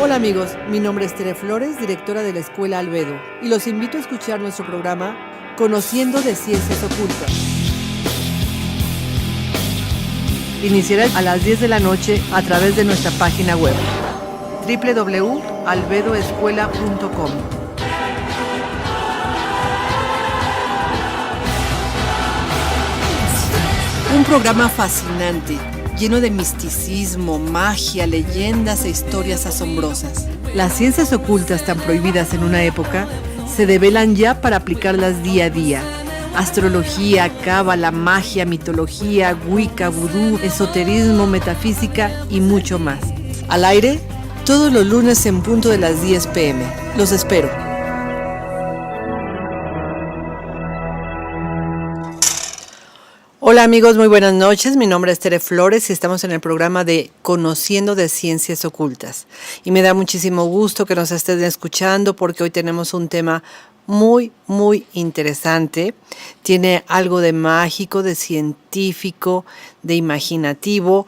Hola amigos, mi nombre es Tere Flores, directora de la Escuela Albedo, y los invito a escuchar nuestro programa Conociendo de Ciencias Ocultas. Iniciará a las 10 de la noche a través de nuestra página web www.albedoescuela.com. Un programa fascinante, lleno de misticismo, magia, leyendas e historias asombrosas. Las ciencias ocultas tan prohibidas en una época se develan ya para aplicarlas día a día. Astrología, cábala, magia, mitología, wicca, vudú, esoterismo, metafísica y mucho más. Al aire, todos los lunes en punto de las 10 p.m. Los espero. Hola amigos, muy buenas noches. Mi nombre es Tere Flores y estamos en el programa de Conociendo de Ciencias Ocultas. Y me da muchísimo gusto que nos estén escuchando porque hoy tenemos un tema muy interesante. Tiene algo de mágico, de científico, de imaginativo,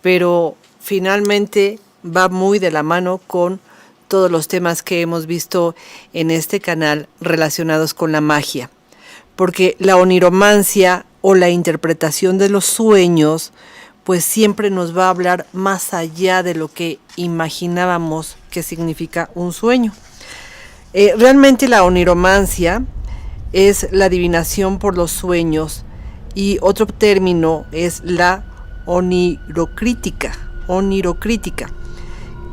pero finalmente va muy de la mano con todos los temas que hemos visto en este canal relacionados con la magia. Porque la oniromancia o la interpretación de los sueños, pues siempre nos va a hablar más allá de lo que imaginábamos que significa un sueño. Realmente la oniromancia es la adivinación por los sueños y otro término es la onirocrítica,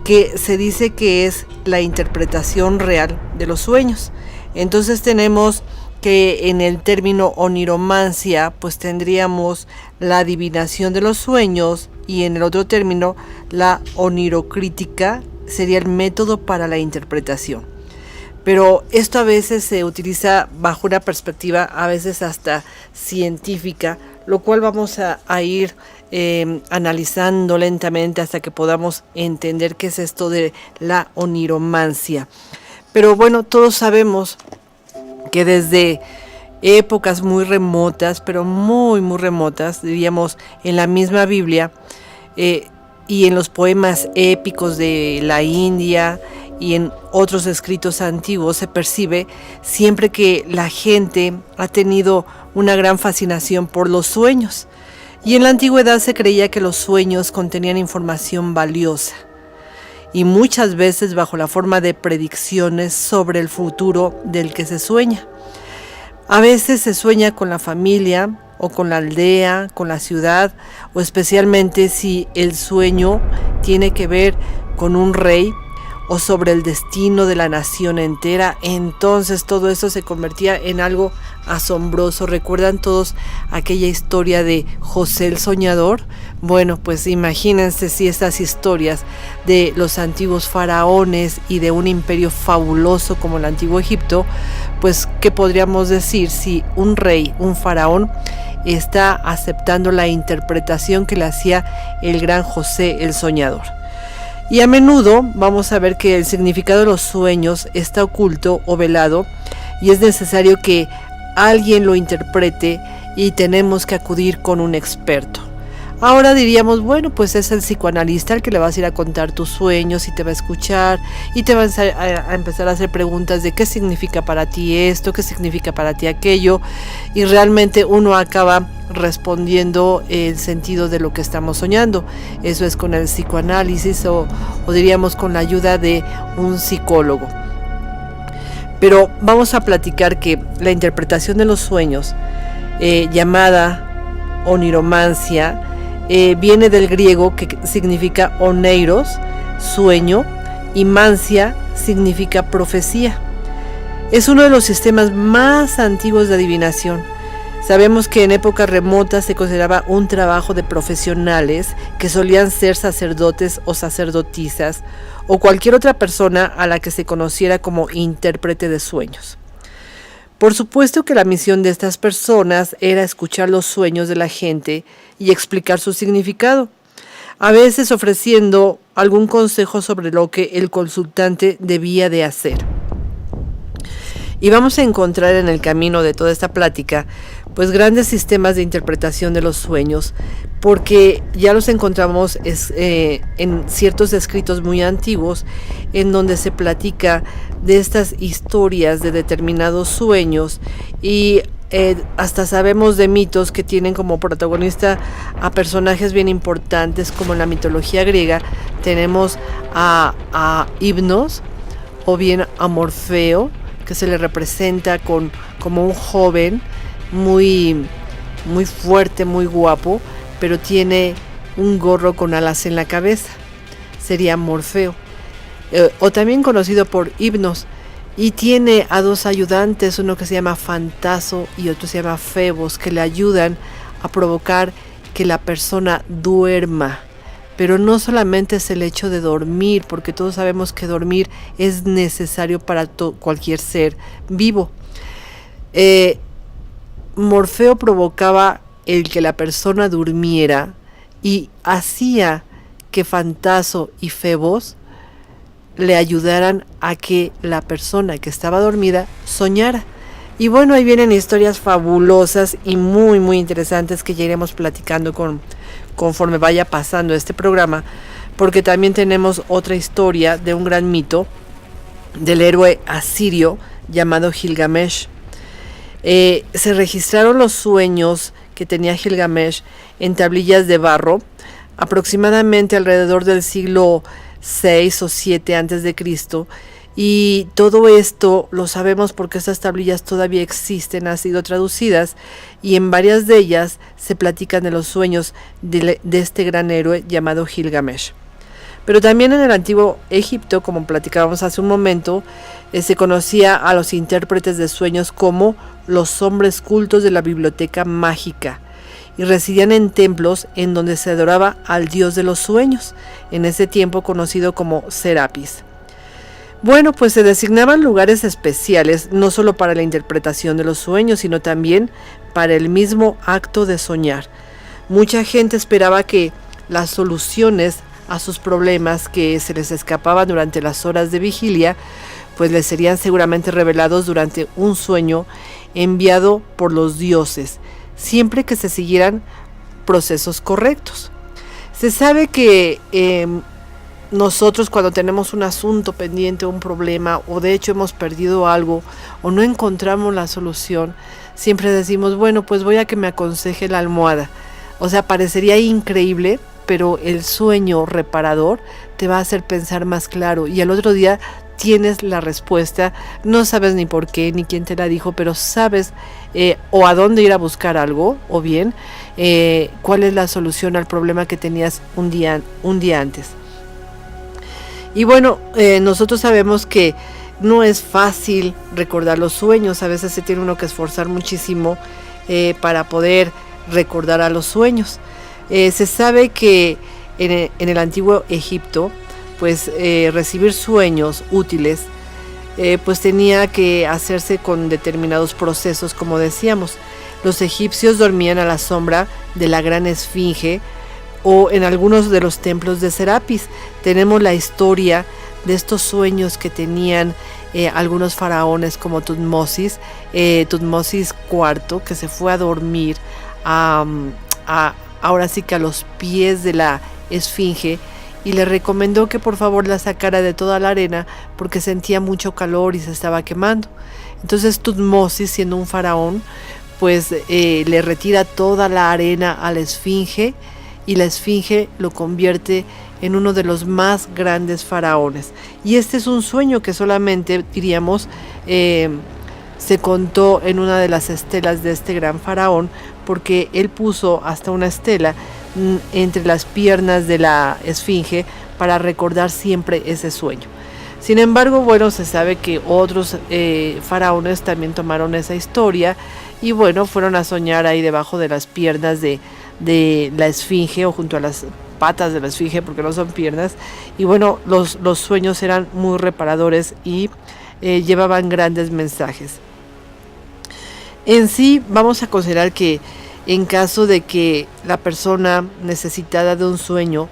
que se dice que es la interpretación real de los sueños. Entonces tenemos que en el término oniromancia pues tendríamos la adivinación de los sueños y en el otro término la onirocrítica sería el método para la interpretación. Pero esto a veces se utiliza bajo una perspectiva a veces hasta científica, lo cual vamos a ir analizando lentamente hasta que podamos entender qué es esto de la oniromancia. Pero bueno, todos sabemos que desde épocas muy remotas, pero muy remotas, diríamos en la misma Biblia y en los poemas épicos de la India y en otros escritos antiguos se percibe siempre que la gente ha tenido una gran fascinación por los sueños. Y en la antigüedad se creía que los sueños contenían información valiosa y muchas veces bajo la forma de predicciones sobre el futuro del que se sueña. A veces se sueña con la familia o con la aldea, con la ciudad, o especialmente si el sueño tiene que ver con un rey o sobre el destino de la nación entera. Entonces todo eso se convertía en algo asombroso. ¿Recuerdan todos aquella historia de José el Soñador? Bueno, pues imagínense si estas historias de los antiguos faraones y de un imperio fabuloso como el antiguo Egipto, pues ¿qué podríamos decir si un rey, un faraón, está aceptando la interpretación que le hacía el gran José el Soñador? Y a menudo vamos a ver que el significado de los sueños está oculto o velado y es necesario que alguien lo interprete y tenemos que acudir con un experto. Ahora diríamos, bueno, pues es el psicoanalista el que le vas a ir a contar tus sueños y te va a escuchar y te vas a empezar a hacer preguntas de qué significa para ti esto, qué significa para ti aquello, y realmente uno acaba respondiendo el sentido de lo que estamos soñando. Eso es con el psicoanálisis o diríamos con la ayuda de un psicólogo. Pero vamos a platicar que la interpretación de los sueños, llamada oniromancia, viene del griego que significa oneiros, sueño, y mancia significa profecía. Es uno de los sistemas más antiguos de adivinación. Sabemos que en épocas remotas se consideraba un trabajo de profesionales que solían ser sacerdotes o sacerdotisas o cualquier otra persona a la que se conociera como intérprete de sueños. Por supuesto que la misión de estas personas era escuchar los sueños de la gente y explicar su significado, a veces ofreciendo algún consejo sobre lo que el consultante debía de hacer. Y vamos a encontrar en el camino de toda esta plática pues grandes sistemas de interpretación de los sueños, porque ya los encontramos en ciertos escritos muy antiguos en donde se platica de estas historias de determinados sueños y hasta sabemos de mitos que tienen como protagonista a personajes bien importantes, como en la mitología griega tenemos a Hipnos o bien a Morfeo, que se le representa como un joven muy fuerte, muy guapo, pero tiene un gorro con alas en la cabeza. Sería Morfeo, o también conocido por Hipnos, y tiene a dos ayudantes, uno que se llama Fantaso y otro se llama Febos, que le ayudan a provocar que la persona duerma. Pero no solamente es el hecho de dormir, porque todos sabemos que dormir es necesario para cualquier ser vivo. Morfeo provocaba el que la persona durmiera y hacía que Fantaso y Febos le ayudaran a que la persona que estaba dormida soñara. Y bueno, ahí vienen historias fabulosas y muy interesantes que ya iremos platicando conforme vaya pasando este programa, porque también tenemos otra historia de un gran mito del héroe asirio llamado Gilgamesh. Se registraron los sueños que tenía Gilgamesh en tablillas de barro aproximadamente alrededor del siglo 6 o 7 antes de Cristo, y todo esto lo sabemos porque estas tablillas todavía existen, han sido traducidas y en varias de ellas se platican de los sueños de este gran héroe llamado Gilgamesh. Pero también en el antiguo Egipto, como platicábamos hace un momento, se conocía a los intérpretes de sueños como los hombres cultos de la biblioteca mágica, y residían en templos en donde se adoraba al dios de los sueños, en ese tiempo conocido como Serapis. Bueno, pues se designaban lugares especiales no solo para la interpretación de los sueños, sino también para el mismo acto de soñar. Mucha gente esperaba que las soluciones a sus problemas que se les escapaban durante las horas de vigilia, pues les serían seguramente revelados durante un sueño enviado por los dioses, siempre que se siguieran procesos correctos. Se sabe que nosotros cuando tenemos un asunto pendiente, un problema, o de hecho hemos perdido algo, o no encontramos la solución, siempre decimos, bueno, pues voy a que me aconseje la almohada. O sea, parecería increíble, pero el sueño reparador te va a hacer pensar más claro, y al otro día tienes la respuesta, no sabes ni por qué, ni quién te la dijo, pero sabes o a dónde ir a buscar algo, o bien cuál es la solución al problema que tenías un día antes. Y bueno, nosotros sabemos que no es fácil recordar los sueños, a veces se tiene uno que esforzar muchísimo para poder recordar a los sueños. Se sabe que en el antiguo Egipto, pues recibir sueños útiles, pues tenía que hacerse con determinados procesos, como decíamos. Los egipcios dormían a la sombra de la gran esfinge o en algunos de los templos de Serapis. Tenemos la historia de estos sueños que tenían algunos faraones como Tutmosis IV, que se fue a dormir ahora sí que a los pies de la esfinge, y le recomendó que por favor la sacara de toda la arena porque sentía mucho calor y se estaba quemando. Entonces Tutmosis, siendo un faraón, pues le retira toda la arena a la esfinge, y la esfinge lo convierte en uno de los más grandes faraones. Y este es un sueño que solamente, diríamos, se contó en una de las estelas de este gran faraón, porque él puso hasta una estela entre las piernas de la esfinge para recordar siempre ese sueño. Sin embargo, bueno, se sabe que otros faraones también tomaron esa historia y bueno, fueron a soñar ahí debajo de las piernas de la esfinge, o junto a las patas de la esfinge, porque no son piernas, y bueno, los sueños eran muy reparadores y llevaban grandes mensajes. En sí, vamos a considerar que en caso de que la persona necesitada de un sueño,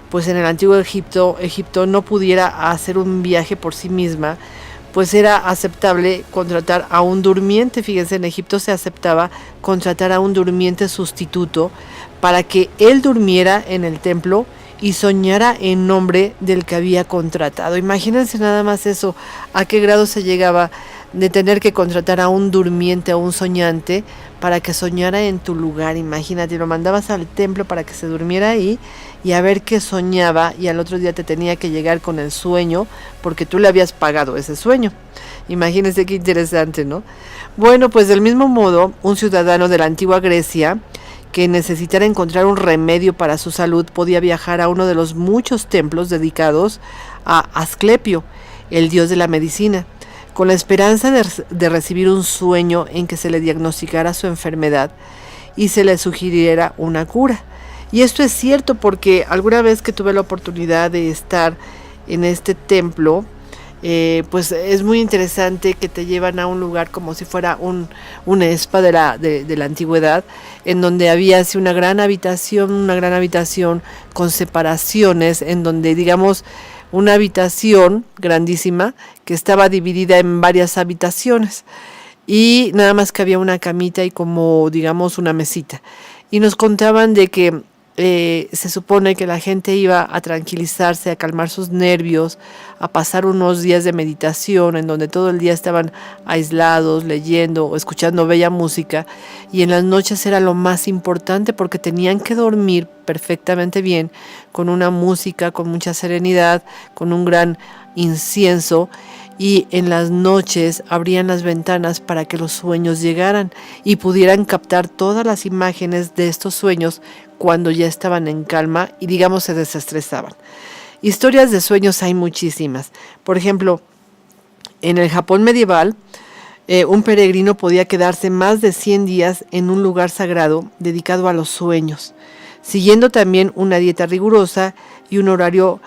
pues en el antiguo Egipto no pudiera hacer un viaje por sí misma, pues era aceptable contratar a un durmiente. Fíjense, en Egipto se aceptaba contratar a un durmiente sustituto para que él durmiera en el templo y soñara en nombre del que había contratado. Imagínense nada más eso, a qué grado se llegaba de tener que contratar a un durmiente, a un soñante, para que soñara en tu lugar. Imagínate, lo mandabas al templo para que se durmiera ahí y a ver qué soñaba, y al otro día te tenía que llegar con el sueño porque tú le habías pagado ese sueño. Imagínense qué interesante, ¿no? Bueno, pues del mismo modo, un ciudadano de la antigua Grecia que necesitara encontrar un remedio para su salud podía viajar a uno de los muchos templos dedicados a Asclepio, el dios de la medicina, con la esperanza de recibir un sueño en que se le diagnosticara su enfermedad y se le sugiriera una cura. Y esto es cierto porque alguna vez que tuve la oportunidad de estar en este templo, pues es muy interesante que te llevan a un lugar como si fuera un spa de la antigüedad, en donde había así una gran habitación con separaciones, en donde, digamos, una habitación grandísima que estaba dividida en varias habitaciones, y nada más que había una camita y como, digamos, una mesita. Y nos contaban de que se supone que la gente iba a tranquilizarse, a calmar sus nervios, a pasar unos días de meditación en donde todo el día estaban aislados, leyendo o escuchando bella música, y en las noches era lo más importante porque tenían que dormir perfectamente bien, con una música, con mucha serenidad, con un gran incienso, y en las noches abrían las ventanas para que los sueños llegaran y pudieran captar todas las imágenes de estos sueños cuando ya estaban en calma y, digamos, se desestresaban. Historias de sueños hay muchísimas. Por ejemplo, en el Japón medieval, un peregrino podía quedarse más de 100 días en un lugar sagrado dedicado a los sueños, siguiendo también una dieta rigurosa y un horario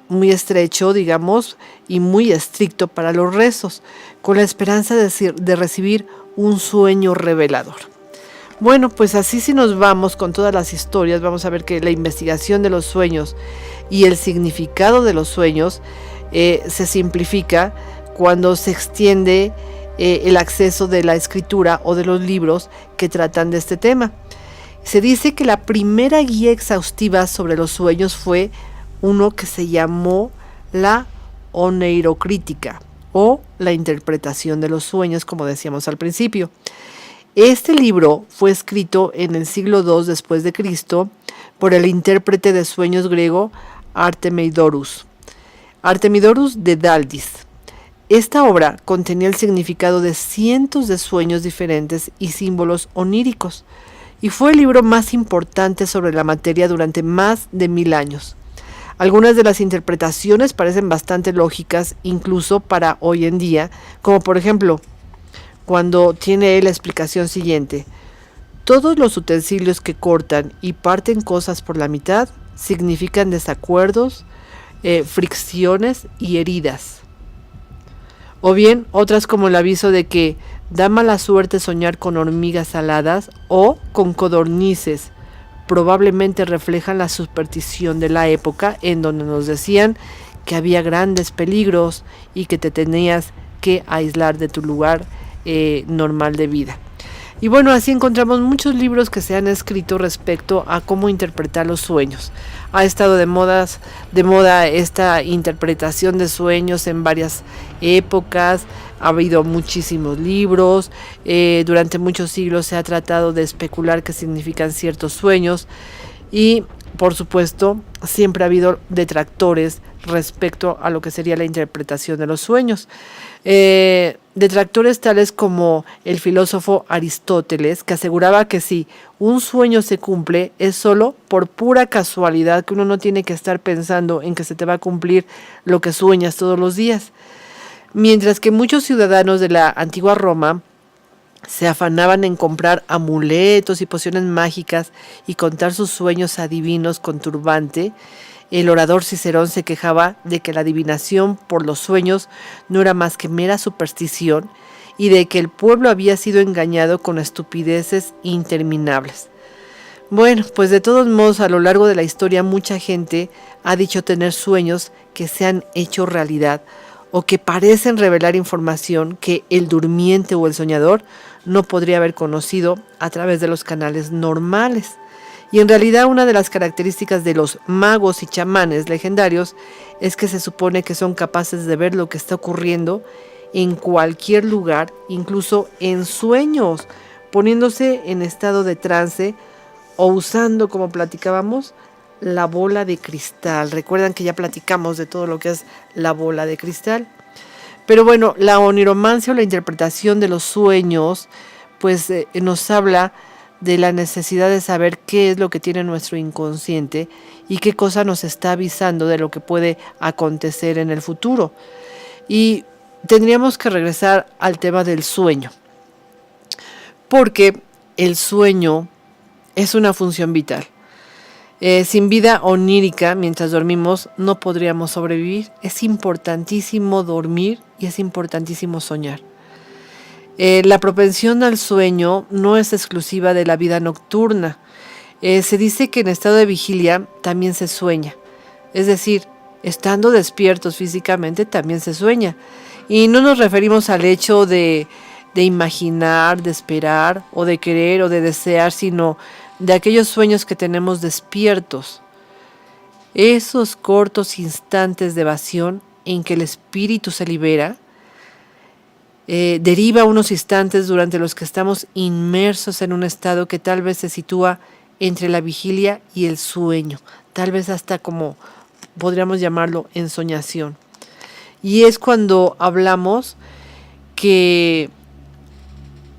muy estrecho, digamos, y muy estricto para los rezos, con la esperanza de recibir un sueño revelador. Bueno, pues así, si nos vamos con todas las historias, vamos a ver que la investigación de los sueños y el significado de los sueños se simplifica cuando se extiende el acceso de la escritura o de los libros que tratan de este tema. Se dice que la primera guía exhaustiva sobre los sueños fue uno que se llamó la oneirocrítica, o la interpretación de los sueños, como decíamos al principio. Este libro fue escrito en el siglo II después de Cristo por el intérprete de sueños griego Artemidorus de Daldis. Esta obra contenía el significado de cientos de sueños diferentes y símbolos oníricos, y fue el libro más importante sobre la materia durante más de 1000 años. Algunas de las interpretaciones parecen bastante lógicas, incluso para hoy en día, como por ejemplo, cuando tiene la explicación siguiente: todos los utensilios que cortan y parten cosas por la mitad significan desacuerdos, fricciones y heridas. O bien otras como el aviso de que da mala suerte soñar con hormigas aladas o con codornices. Probablemente reflejan la superstición de la época, en donde nos decían que había grandes peligros y que te tenías que aislar de tu lugar normal de vida. Y bueno, así encontramos muchos libros que se han escrito respecto a cómo interpretar los sueños. Ha estado de moda esta interpretación de sueños en varias épocas. Ha habido muchísimos libros. Durante muchos siglos se ha tratado de especular qué significan ciertos sueños. Y, por supuesto, siempre ha habido detractores respecto a lo que sería la interpretación de los sueños. Detractores tales como el filósofo Aristóteles, que aseguraba que si un sueño se cumple es solo por pura casualidad, que uno no tiene que estar pensando en que se te va a cumplir lo que sueñas todos los días. Mientras que muchos ciudadanos de la antigua Roma se afanaban en comprar amuletos y pociones mágicas y contar sus sueños adivinos con turbante, el orador Cicerón se quejaba de que la adivinación por los sueños no era más que mera superstición y de que el pueblo había sido engañado con estupideces interminables. Bueno, pues de todos modos, a lo largo de la historia mucha gente ha dicho tener sueños que se han hecho realidad o que parecen revelar información que el durmiente o el soñador no podría haber conocido a través de los canales normales. Y en realidad una de las características de los magos y chamanes legendarios es que se supone que son capaces de ver lo que está ocurriendo en cualquier lugar, incluso en sueños, poniéndose en estado de trance o usando, como platicábamos, la bola de cristal. Recuerdan que ya platicamos de todo lo que es la bola de cristal. Pero bueno, la oniromancia o la interpretación de los sueños, pues nos habla de la necesidad de saber qué es lo que tiene nuestro inconsciente y qué cosa nos está avisando de lo que puede acontecer en el futuro. Y tendríamos que regresar al tema del sueño, porque el sueño es una función vital. Sin vida onírica, mientras dormimos, no podríamos sobrevivir. Es importantísimo dormir y es importantísimo soñar. La propensión al sueño no es exclusiva de la vida nocturna. Se dice que en estado de vigilia también se sueña. Es decir, estando despiertos físicamente también se sueña. Y no nos referimos al hecho de imaginar, de esperar, o de querer, o de desear, sino de aquellos sueños que tenemos despiertos. Esos cortos instantes de evasión en que el espíritu se libera, deriva unos instantes durante los que estamos inmersos en un estado que tal vez se sitúa entre la vigilia y el sueño, tal vez hasta como podríamos llamarlo ensoñación. Y es cuando hablamos que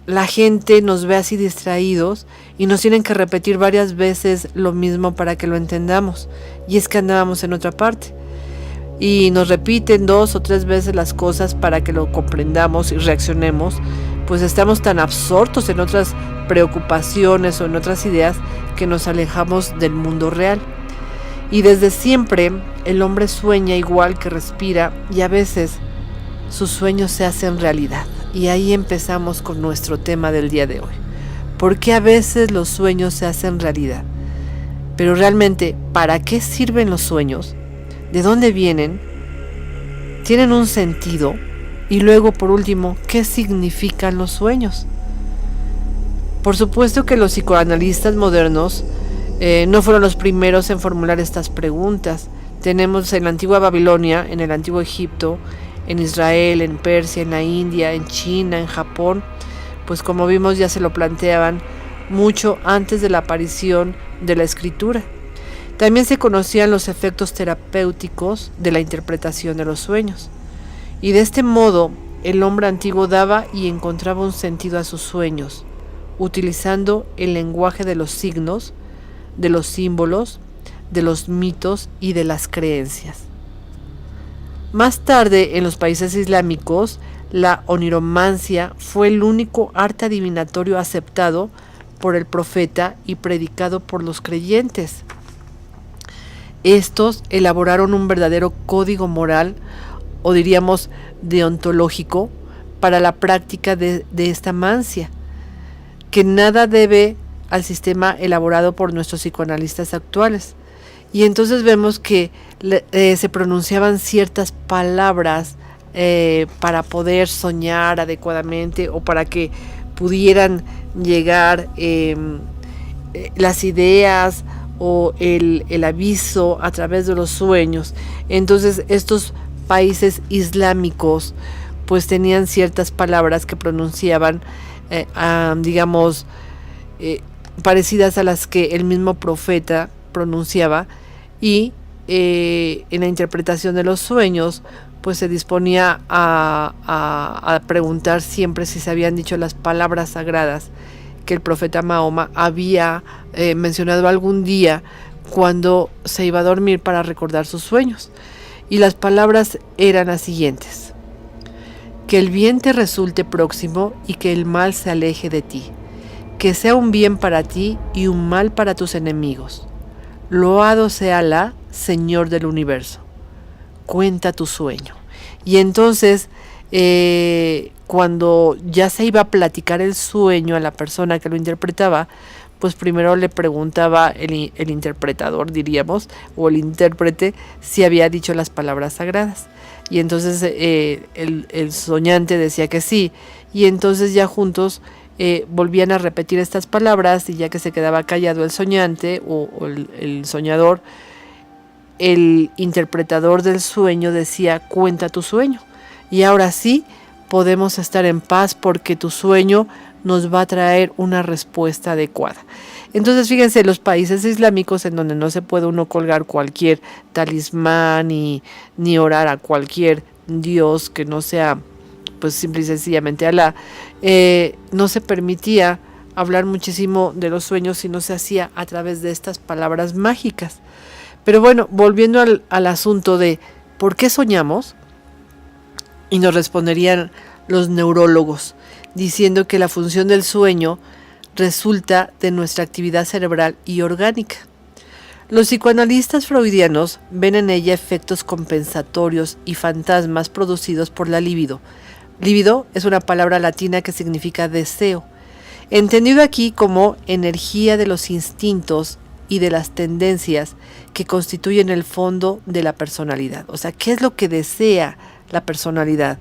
la gente nos ve así distraídos y nos tienen que repetir varias veces lo mismo para que lo entendamos. Y es que andábamos en otra parte. Y nos repiten 2 o 3 veces las cosas para que lo comprendamos y reaccionemos, pues estamos tan absortos en otras preocupaciones o en otras ideas que nos alejamos del mundo real. Y desde siempre el hombre sueña igual que respira y a veces sus sueños se hacen realidad. Y ahí empezamos con nuestro tema del día de hoy. ¿Por qué a veces los sueños se hacen realidad? Pero realmente, ¿para qué sirven los sueños? ¿De dónde vienen? ¿Tienen un sentido? Y luego, por último, ¿qué significan los sueños? Por supuesto que los psicoanalistas modernos no fueron los primeros en formular estas preguntas. Tenemos en la antigua Babilonia, en el antiguo Egipto, en Israel, en Persia, en la India, en China, en Japón, pues como vimos ya se lo planteaban mucho antes de la aparición de la escritura. También se conocían los efectos terapéuticos de la interpretación de los sueños. Y de este modo, el hombre antiguo daba y encontraba un sentido a sus sueños, utilizando el lenguaje de los signos, de los símbolos, de los mitos y de las creencias. Más tarde, en los países islámicos, la oniromancia fue el único arte adivinatorio aceptado por el profeta y predicado por los creyentes. Estos elaboraron un verdadero código moral, o diríamos deontológico, para la práctica de esta mancia, que nada debe al sistema elaborado por nuestros psicoanalistas actuales. Y entonces vemos que se pronunciaban ciertas palabras para poder soñar adecuadamente o para que pudieran llegar las ideas o el aviso a través de los sueños. Entonces estos países islámicos pues tenían ciertas palabras que pronunciaban digamos parecidas a las que el mismo profeta pronunciaba, y en la interpretación de los sueños pues se disponía a preguntar siempre si se habían dicho las palabras sagradas que el profeta Mahoma había mencionado algún día cuando se iba a dormir para recordar sus sueños. Y las palabras eran las siguientes: que el bien te resulte próximo y que el mal se aleje de ti, que sea un bien para ti y un mal para tus enemigos. Loado sea Alá, Señor del universo. Cuenta tu sueño. Y entonces cuando ya se iba a platicar el sueño a la persona que lo interpretaba, pues primero le preguntaba el interpretador, diríamos, o el intérprete, si había dicho las palabras sagradas. Y entonces el soñante decía que sí, y entonces ya juntos volvían a repetir estas palabras, y ya que se quedaba callado el soñante o el soñador, el interpretador del sueño decía: cuenta tu sueño, y ahora sí podemos estar en paz porque tu sueño nos va a traer una respuesta adecuada. Entonces fíjense, los países islámicos en donde no se puede uno colgar cualquier talismán ni orar a cualquier dios que no sea pues simple y sencillamente Alá, no se permitía hablar muchísimo de los sueños si no se hacía a través de estas palabras mágicas. Pero bueno, volviendo al asunto de ¿por qué soñamos? Y nos responderían los neurólogos, diciendo que la función del sueño resulta de nuestra actividad cerebral y orgánica. Los psicoanalistas freudianos ven en ella efectos compensatorios y fantasmas producidos por la libido. Libido es una palabra latina que significa deseo, entendido aquí como energía de los instintos y de las tendencias que constituyen el fondo de la personalidad. O sea, ¿qué es lo que desea la personalidad?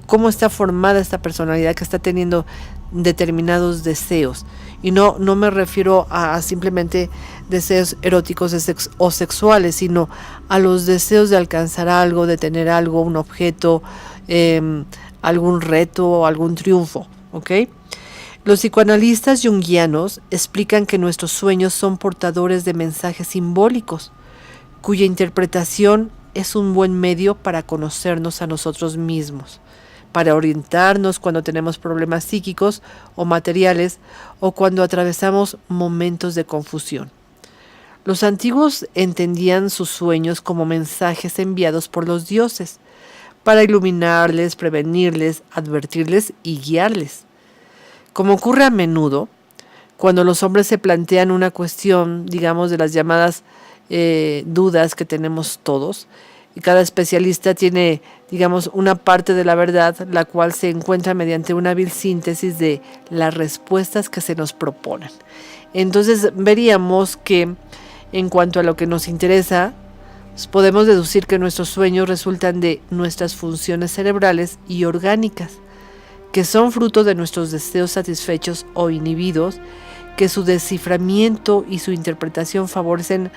¿Cómo está formada esta personalidad que está teniendo determinados deseos? Y no me refiero a simplemente deseos eróticos o sexuales, sino a los deseos de alcanzar algo, de tener algo, un objeto, algún reto o algún triunfo, ¿ok? Los psicoanalistas junguianos explican que nuestros sueños son portadores de mensajes simbólicos, cuya interpretación es un buen medio para conocernos a nosotros mismos, para orientarnos cuando tenemos problemas psíquicos o materiales o cuando atravesamos momentos de confusión. Los antiguos entendían sus sueños como mensajes enviados por los dioses para iluminarles, prevenirles, advertirles y guiarles. Como ocurre a menudo, cuando los hombres se plantean una cuestión, digamos, de las llamadas dudas que tenemos todos, y cada especialista tiene, digamos, una parte de la verdad, la cual se encuentra mediante una hábil síntesis de las respuestas que se nos proponen. Entonces veríamos que en cuanto a lo que nos interesa, podemos deducir que nuestros sueños resultan de nuestras funciones cerebrales y orgánicas, que son fruto de nuestros deseos satisfechos o inhibidos, que su desciframiento y su interpretación favorecen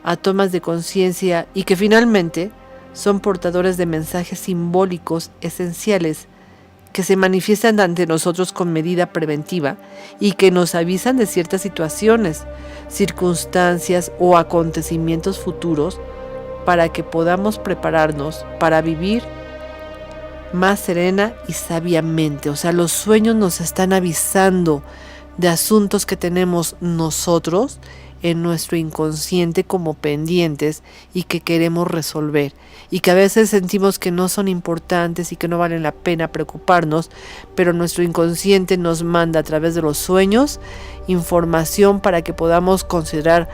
a tomas de conciencia y que finalmente son portadores de mensajes simbólicos esenciales que se manifiestan ante nosotros con medida preventiva y que nos avisan de ciertas situaciones, circunstancias o acontecimientos futuros para que podamos prepararnos para vivir más serena y sabiamente. O sea, los sueños nos están avisando de asuntos que tenemos nosotros en nuestro inconsciente como pendientes y que queremos resolver y que a veces sentimos que no son importantes y que no valen la pena preocuparnos, pero nuestro inconsciente nos manda a través de los sueños información para que podamos considerar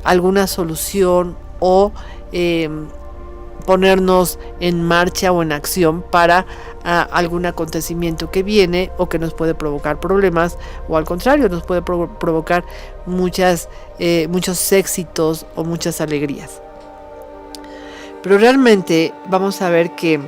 alguna solución o ponernos en marcha o en acción para algún acontecimiento que viene o que nos puede provocar problemas, o al contrario, nos puede provocar muchos éxitos o muchas alegrías. Pero realmente vamos a ver que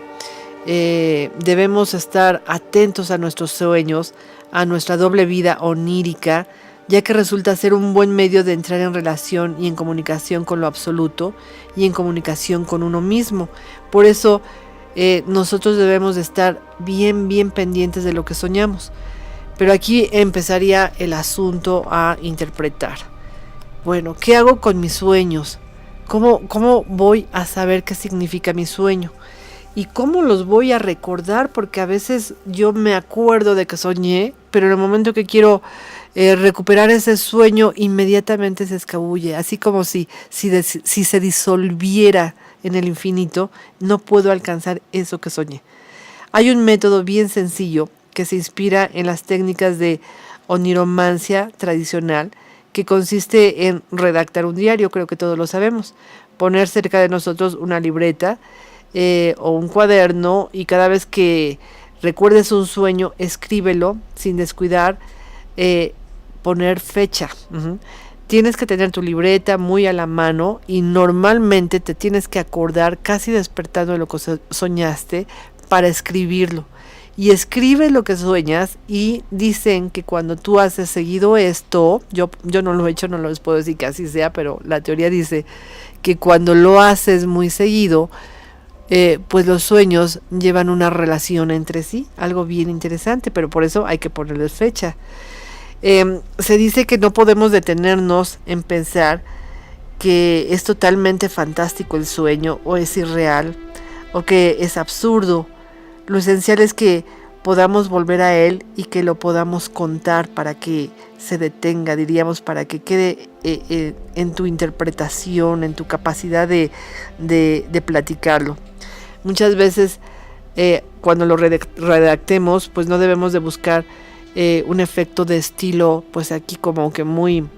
debemos estar atentos a nuestros sueños, a nuestra doble vida onírica, ya que resulta ser un buen medio de entrar en relación y en comunicación con lo absoluto y en comunicación con uno mismo. Por eso nosotros debemos de estar bien pendientes de lo que soñamos. Pero aquí empezaría el asunto a interpretar. Bueno, ¿qué hago con mis sueños? ¿Cómo voy a saber qué significa mi sueño? ¿Y cómo los voy a recordar? Porque a veces yo me acuerdo de que soñé, pero en el momento que quiero recuperar ese sueño, inmediatamente se escabulle. Así como si se disolviera en el infinito, no puedo alcanzar eso que soñé. Hay un método bien sencillo que se inspira en las técnicas de oniromancia tradicional, que consiste en redactar un diario, creo que todos lo sabemos, poner cerca de nosotros una libreta o un cuaderno, y cada vez que recuerdes un sueño, escríbelo sin descuidar poner fecha. Tienes que tener tu libreta muy a la mano y normalmente te tienes que acordar casi despertando de lo que soñaste para escribirlo. Y escribe lo que sueñas y dicen que cuando tú haces seguido esto, yo no lo he hecho, no les puedo decir que así sea, pero la teoría dice que cuando lo haces muy seguido, pues los sueños llevan una relación entre sí, algo bien interesante, pero por eso hay que ponerles fecha. Se dice que no podemos detenernos en pensar que es totalmente fantástico el sueño o es irreal o que es absurdo. Lo esencial es que podamos volver a él y que lo podamos contar para que se detenga, diríamos, para que quede en tu interpretación, en tu capacidad de platicarlo. Muchas veces cuando lo redactemos, pues no debemos de buscar un efecto de estilo, pues aquí como que muy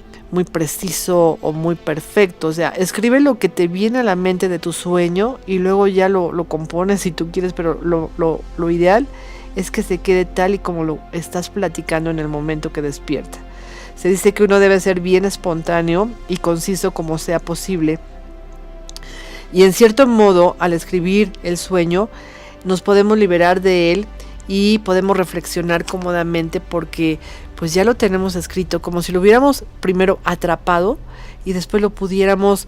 preciso o muy perfecto. O sea, escribe lo que te viene a la mente de tu sueño y luego ya lo compones si tú quieres, pero lo ideal es que se quede tal y como lo estás platicando en el momento que despierta. Se dice que uno debe ser bien espontáneo y conciso como sea posible. Y en cierto modo, al escribir el sueño, nos podemos liberar de él y podemos reflexionar cómodamente porque pues ya lo tenemos escrito, como si lo hubiéramos primero atrapado y después lo pudiéramos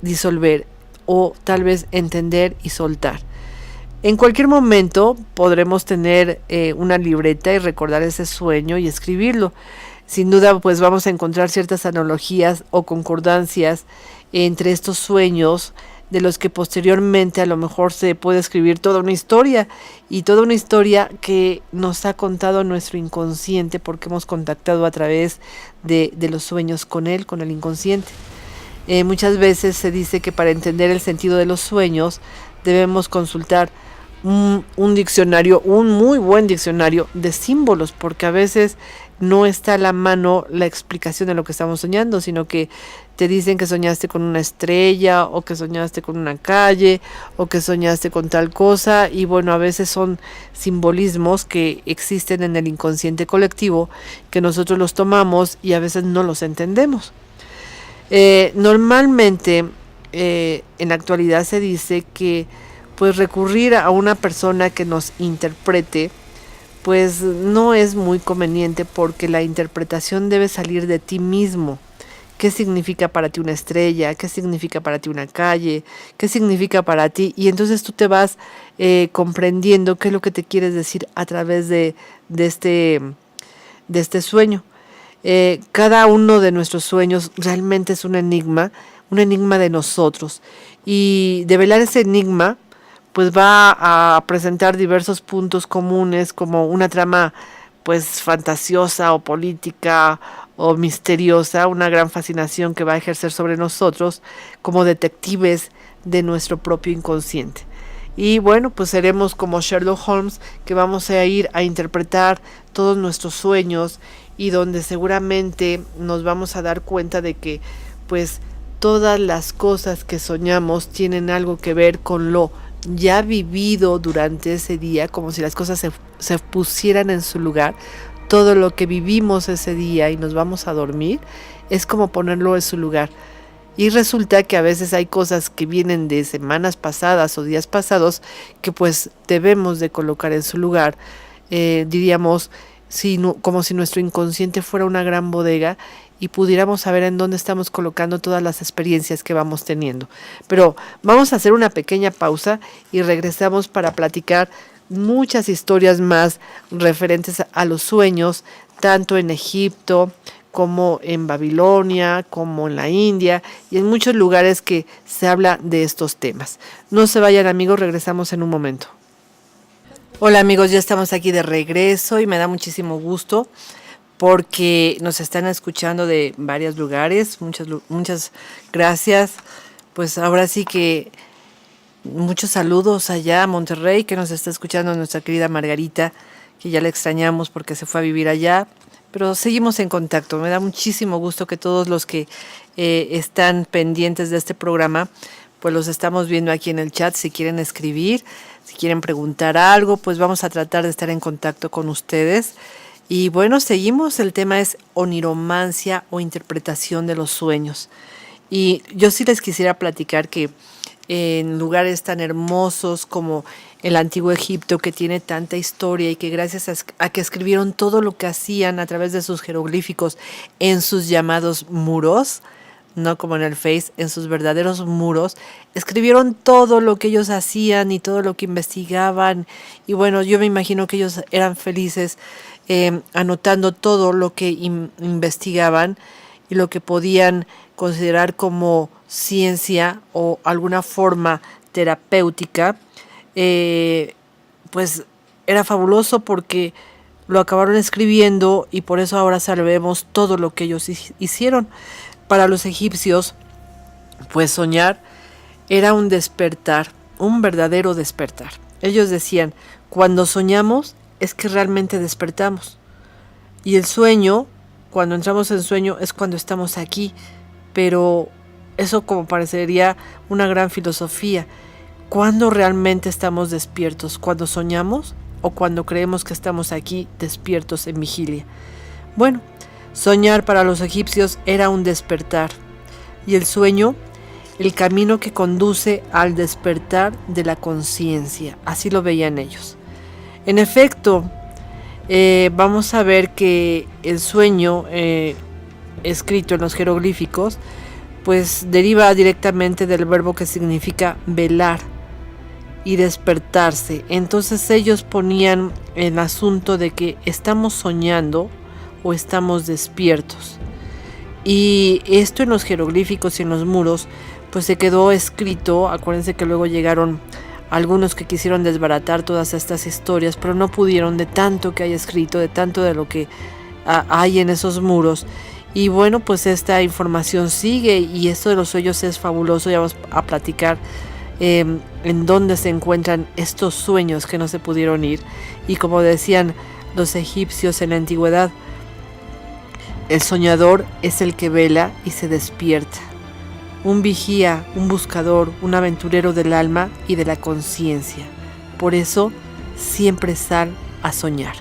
disolver o tal vez entender y soltar. En cualquier momento podremos tener una libreta y recordar ese sueño y escribirlo. Sin duda pues vamos a encontrar ciertas analogías o concordancias entre estos sueños de los que posteriormente a lo mejor se puede escribir toda una historia y toda una historia que nos ha contado nuestro inconsciente porque hemos contactado a través de los sueños con él, con el inconsciente. Muchas veces se dice que para entender el sentido de los sueños debemos consultar un diccionario, un muy buen diccionario de símbolos, porque a veces no está a la mano la explicación de lo que estamos soñando, sino que te dicen que soñaste con una estrella o que soñaste con una calle o que soñaste con tal cosa y bueno, a veces son simbolismos que existen en el inconsciente colectivo que nosotros los tomamos y a veces no los entendemos. Normalmente en la actualidad se dice que pues recurrir a una persona que nos interprete pues no es muy conveniente porque la interpretación debe salir de ti mismo. ¿Qué significa para ti una estrella? ¿Qué significa para ti una calle? ¿Qué significa para ti? Y entonces tú te vas comprendiendo qué es lo que te quieres decir a través de este sueño. Cada uno de nuestros sueños realmente es un enigma de nosotros. Y develar ese enigma pues va a presentar diversos puntos comunes como una trama pues fantasiosa o política o misteriosa, una gran fascinación que va a ejercer sobre nosotros como detectives de nuestro propio inconsciente. Y bueno, pues seremos como Sherlock Holmes, que vamos a ir a interpretar todos nuestros sueños y donde seguramente nos vamos a dar cuenta de que pues todas las cosas que soñamos tienen algo que ver con lo ya vivido durante ese día, como si las cosas se pusieran en su lugar. Todo lo que vivimos ese día y nos vamos a dormir es como ponerlo en su lugar. Y resulta que a veces hay cosas que vienen de semanas pasadas o días pasados que pues debemos de colocar en su lugar. Diríamos como si nuestro inconsciente fuera una gran bodega y pudiéramos saber en dónde estamos colocando todas las experiencias que vamos teniendo. Pero vamos a hacer una pequeña pausa y regresamos para platicar muchas historias más referentes a los sueños, tanto en Egipto como en Babilonia, como en la India y en muchos lugares que se habla de estos temas. No se vayan amigos, regresamos en un momento. Hola amigos, ya estamos aquí de regreso y me da muchísimo gusto porque nos están escuchando de varios lugares. Muchas gracias. Pues ahora sí que muchos saludos allá a Monterrey, que nos está escuchando nuestra querida Margarita, que ya la extrañamos porque se fue a vivir allá, pero seguimos en contacto. Me da muchísimo gusto que todos los que están pendientes de este programa, pues los estamos viendo aquí en el chat. Si quieren escribir, si quieren preguntar algo, pues vamos a tratar de estar en contacto con ustedes. Y bueno, seguimos, el tema es oniromancia o interpretación de los sueños. Y yo sí les quisiera platicar que en lugares tan hermosos como el antiguo Egipto, que tiene tanta historia y que gracias a que escribieron todo lo que hacían a través de sus jeroglíficos en sus llamados muros, no como en el Face, en sus verdaderos muros, escribieron todo lo que ellos hacían y todo lo que investigaban. Y bueno, yo me imagino que ellos eran felices anotando todo lo que investigaban y lo que podían considerar como ciencia o alguna forma terapéutica. Pues era fabuloso porque lo acabaron escribiendo y por eso ahora sabemos todo lo que ellos hicieron. Para los egipcios, pues soñar era un despertar, un verdadero despertar. Ellos decían, cuando soñamos es que realmente despertamos. Y el sueño, cuando entramos en sueño, es cuando estamos aquí. Pero eso como parecería una gran filosofía. ¿Cuándo realmente estamos despiertos? ¿Cuando soñamos o cuando creemos que estamos aquí despiertos en vigilia? Bueno, soñar para los egipcios era un despertar. Y el sueño, el camino que conduce al despertar de la conciencia. Así lo veían ellos. En efecto, vamos a ver que el sueño escrito en los jeroglíficos pues deriva directamente del verbo que significa velar y despertarse. Entonces ellos ponían el asunto de que estamos soñando o estamos despiertos. Y esto en los jeroglíficos y en los muros pues se quedó escrito. Acuérdense que luego llegaron algunos que quisieron desbaratar todas estas historias, pero no pudieron, de tanto que hay escrito, de tanto de lo que hay en esos muros. Y bueno, pues esta información sigue y esto de los sueños es fabuloso. Ya vamos a platicar en dónde se encuentran estos sueños que no se pudieron ir. Y como decían los egipcios en la antigüedad, el soñador es el que vela y se despierta. Un vigía, un buscador, un aventurero del alma y de la conciencia. Por eso, siempre sal a soñar.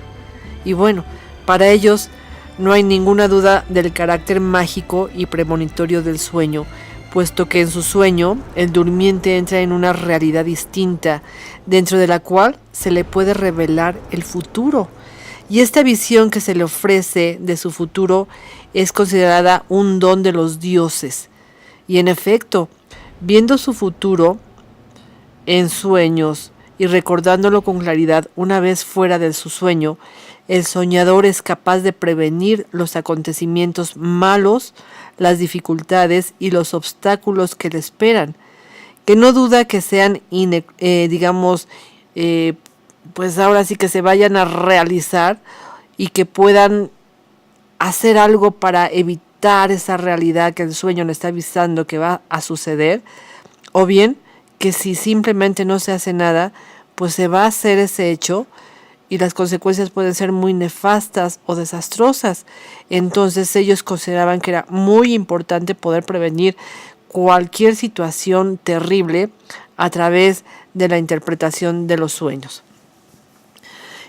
Y bueno, para ellos no hay ninguna duda del carácter mágico y premonitorio del sueño, puesto que en su sueño el durmiente entra en una realidad distinta, dentro de la cual se le puede revelar el futuro. Y esta visión que se le ofrece de su futuro es considerada un don de los dioses. Y en efecto, viendo su futuro en sueños y recordándolo con claridad una vez fuera de su sueño, el soñador es capaz de prevenir los acontecimientos malos, las dificultades y los obstáculos que le esperan, que no duda que sean, pues ahora sí que se vayan a realizar y que puedan hacer algo para evitar esa realidad que el sueño le está avisando que va a suceder, o bien que si simplemente no se hace nada, pues se va a hacer ese hecho y las consecuencias pueden ser muy nefastas o desastrosas. Entonces ellos consideraban que era muy importante poder prevenir cualquier situación terrible a través de la interpretación de los sueños.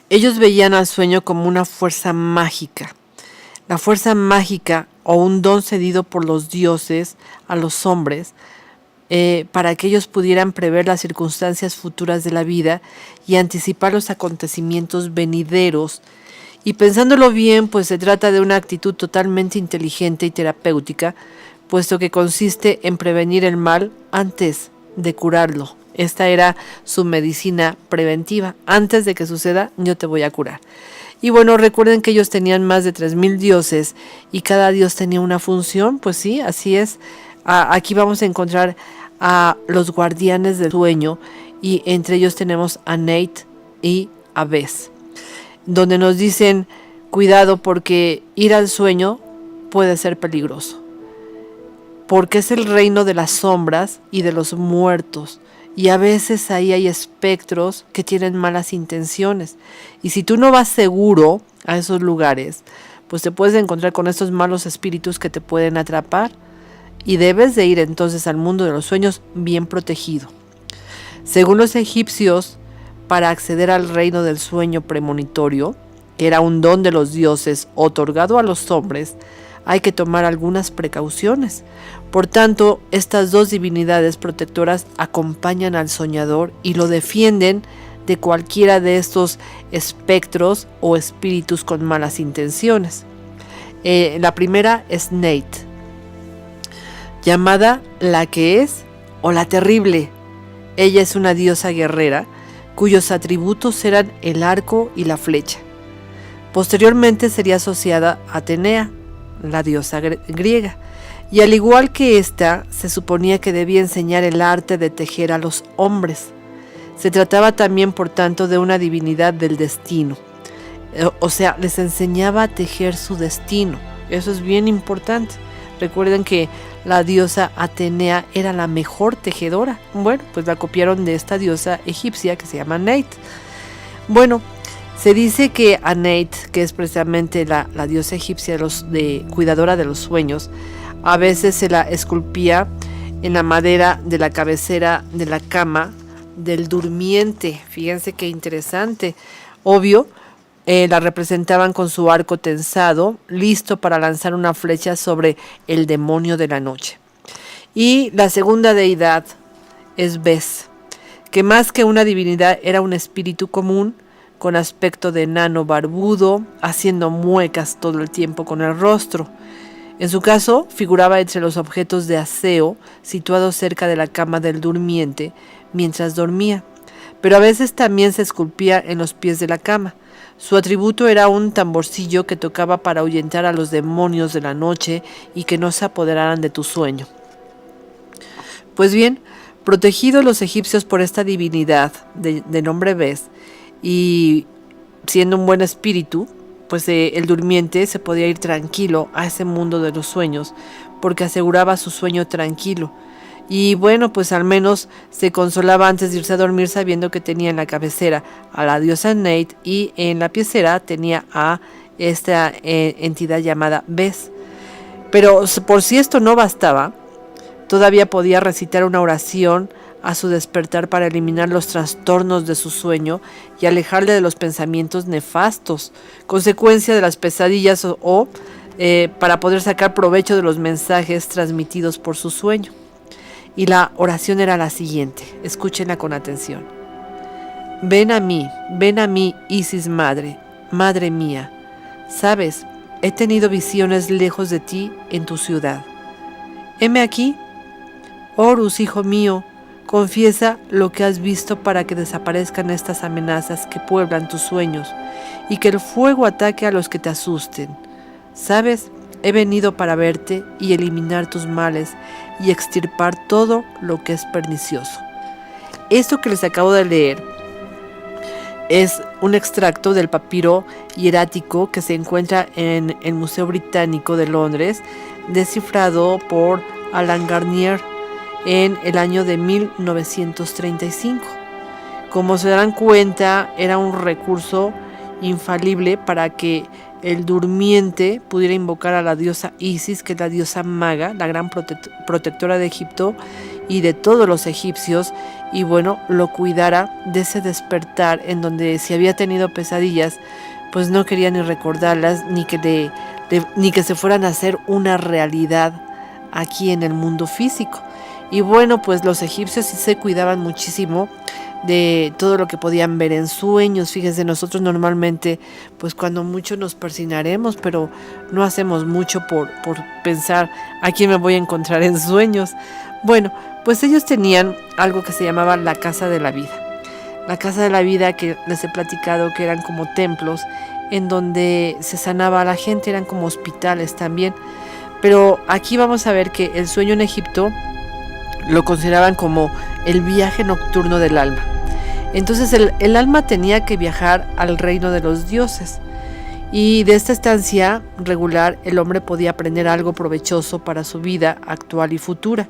Ellos veían al sueño como una fuerza mágica. La fuerza mágica o un don cedido por los dioses a los hombres para que ellos pudieran prever las circunstancias futuras de la vida y anticipar los acontecimientos venideros. Y pensándolo bien, pues se trata de una actitud totalmente inteligente y terapéutica, puesto que consiste en prevenir el mal antes de curarlo. Esta era su medicina preventiva. Antes de que suceda, yo te voy a curar. Y bueno, recuerden que ellos tenían más de 3,000 dioses y cada dios tenía una función. Pues sí, así es. Aquí vamos a encontrar a los guardianes del sueño y entre ellos tenemos a Neit y a Bes, donde nos dicen cuidado porque ir al sueño puede ser peligroso, porque es el reino de las sombras y de los muertos. Y a veces ahí hay espectros que tienen malas intenciones. Y si tú no vas seguro a esos lugares, pues te puedes encontrar con estos malos espíritus que te pueden atrapar. Y debes de ir entonces al mundo de los sueños bien protegido. Según los egipcios, para acceder al reino del sueño premonitorio, que era un don de los dioses otorgado a los hombres, hay que tomar algunas precauciones. Por tanto, estas dos divinidades protectoras acompañan al soñador y lo defienden de cualquiera de estos espectros o espíritus con malas intenciones. La primera es Neit, llamada la que es o la terrible. Ella es una diosa guerrera cuyos atributos eran el arco y la flecha. Posteriormente sería asociada a Atenea, la diosa griega, y al igual que ésta, se suponía que debía enseñar el arte de tejer a los hombres. Se trataba también, por tanto, de una divinidad del destino. O sea, les enseñaba a tejer su destino. Eso es bien importante. Recuerden que la diosa Atenea era la mejor tejedora. Bueno, pues la copiaron de esta diosa egipcia que se llama Neit. Bueno, se dice que a Neit, que es precisamente la diosa egipcia cuidadora de los sueños, a veces se la esculpía en la madera de la cabecera de la cama del durmiente. Fíjense qué interesante. Obvio, la representaban con su arco tensado, listo para lanzar una flecha sobre el demonio de la noche. Y la segunda deidad es Bes, que más que una divinidad era un espíritu común, con aspecto de enano barbudo, haciendo muecas todo el tiempo con el rostro. En su caso, figuraba entre los objetos de aseo situados cerca de la cama del durmiente mientras dormía, pero a veces también se esculpía en los pies de la cama. Su atributo era un tamborcillo que tocaba para ahuyentar a los demonios de la noche y que no se apoderaran de tu sueño. Pues bien, protegidos los egipcios por esta divinidad de nombre Bes, y siendo un buen espíritu, pues el durmiente se podía ir tranquilo a ese mundo de los sueños, porque aseguraba su sueño tranquilo. Y bueno, pues al menos se consolaba antes de irse a dormir sabiendo que tenía en la cabecera a la diosa Neit y en la piecera tenía a esta entidad llamada Bes. Pero por si esto no bastaba, todavía podía recitar una oración a su despertar para eliminar los trastornos de su sueño y alejarle de los pensamientos nefastos, consecuencia de las pesadillas o para poder sacar provecho de los mensajes transmitidos por su sueño. Y la oración era la siguiente, escúchenla con atención. Ven a mí, Isis madre, madre mía. Sabes, he tenido visiones lejos de ti en tu ciudad. Heme aquí. Horus, hijo mío, confiesa lo que has visto para que desaparezcan estas amenazas que pueblan tus sueños y que el fuego ataque a los que te asusten. ¿Sabes? He venido para verte y eliminar tus males y extirpar todo lo que es pernicioso. Esto que les acabo de leer es un extracto del papiro hierático que se encuentra en el Museo Británico de Londres, descifrado por Alan Garnier en el año de 1935. Como se darán cuenta, era un recurso infalible para que el durmiente pudiera invocar a la diosa Isis, que es la diosa maga, la gran protectora de Egipto y de todos los egipcios, y bueno, lo cuidara de ese despertar en donde si había tenido pesadillas, pues no quería ni recordarlas, ni que se fueran a hacer una realidad aquí en el mundo físico. Y bueno, pues los egipcios sí se cuidaban muchísimo de todo lo que podían ver en sueños. Fíjense, nosotros normalmente, pues cuando mucho nos persignaremos, pero no hacemos mucho por pensar a quién me voy a encontrar en sueños. Bueno, pues ellos tenían algo que se llamaba la Casa de la Vida. La Casa de la Vida, que les he platicado que eran como templos en donde se sanaba a la gente, eran como hospitales también. Pero aquí vamos a ver que el sueño en Egipto lo consideraban como el viaje nocturno del alma. Entonces el alma tenía que viajar al reino de los dioses, y de esta estancia regular el hombre podía aprender algo provechoso para su vida actual y futura.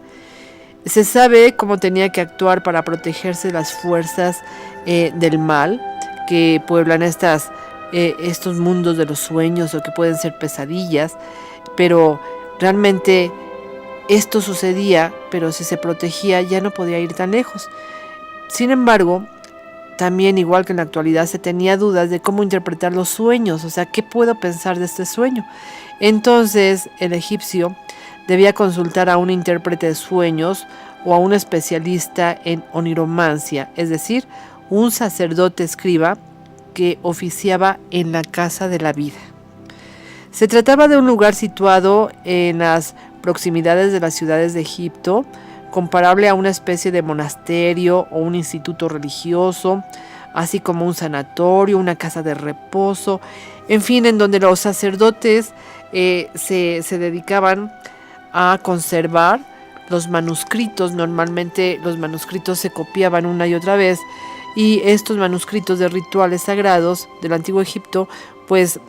Se sabe cómo tenía que actuar para protegerse de las fuerzas del mal que pueblan estos mundos de los sueños, o que pueden ser pesadillas, pero realmente esto sucedía, pero si se protegía ya no podía ir tan lejos. Sin embargo, también, igual que en la actualidad, se tenía dudas de cómo interpretar los sueños, o sea, ¿qué puedo pensar de este sueño? Entonces, el egipcio debía consultar a un intérprete de sueños o a un especialista en oniromancia, es decir, un sacerdote escriba que oficiaba en la casa de la vida. Se trataba de un lugar situado en las proximidades de las ciudades de Egipto, comparable a una especie de monasterio o un instituto religioso, así como un sanatorio, una casa de reposo, en fin, en donde los sacerdotes se dedicaban a conservar los manuscritos. Normalmente los manuscritos se copiaban una y otra vez, y estos manuscritos de rituales sagrados del antiguo Egipto pues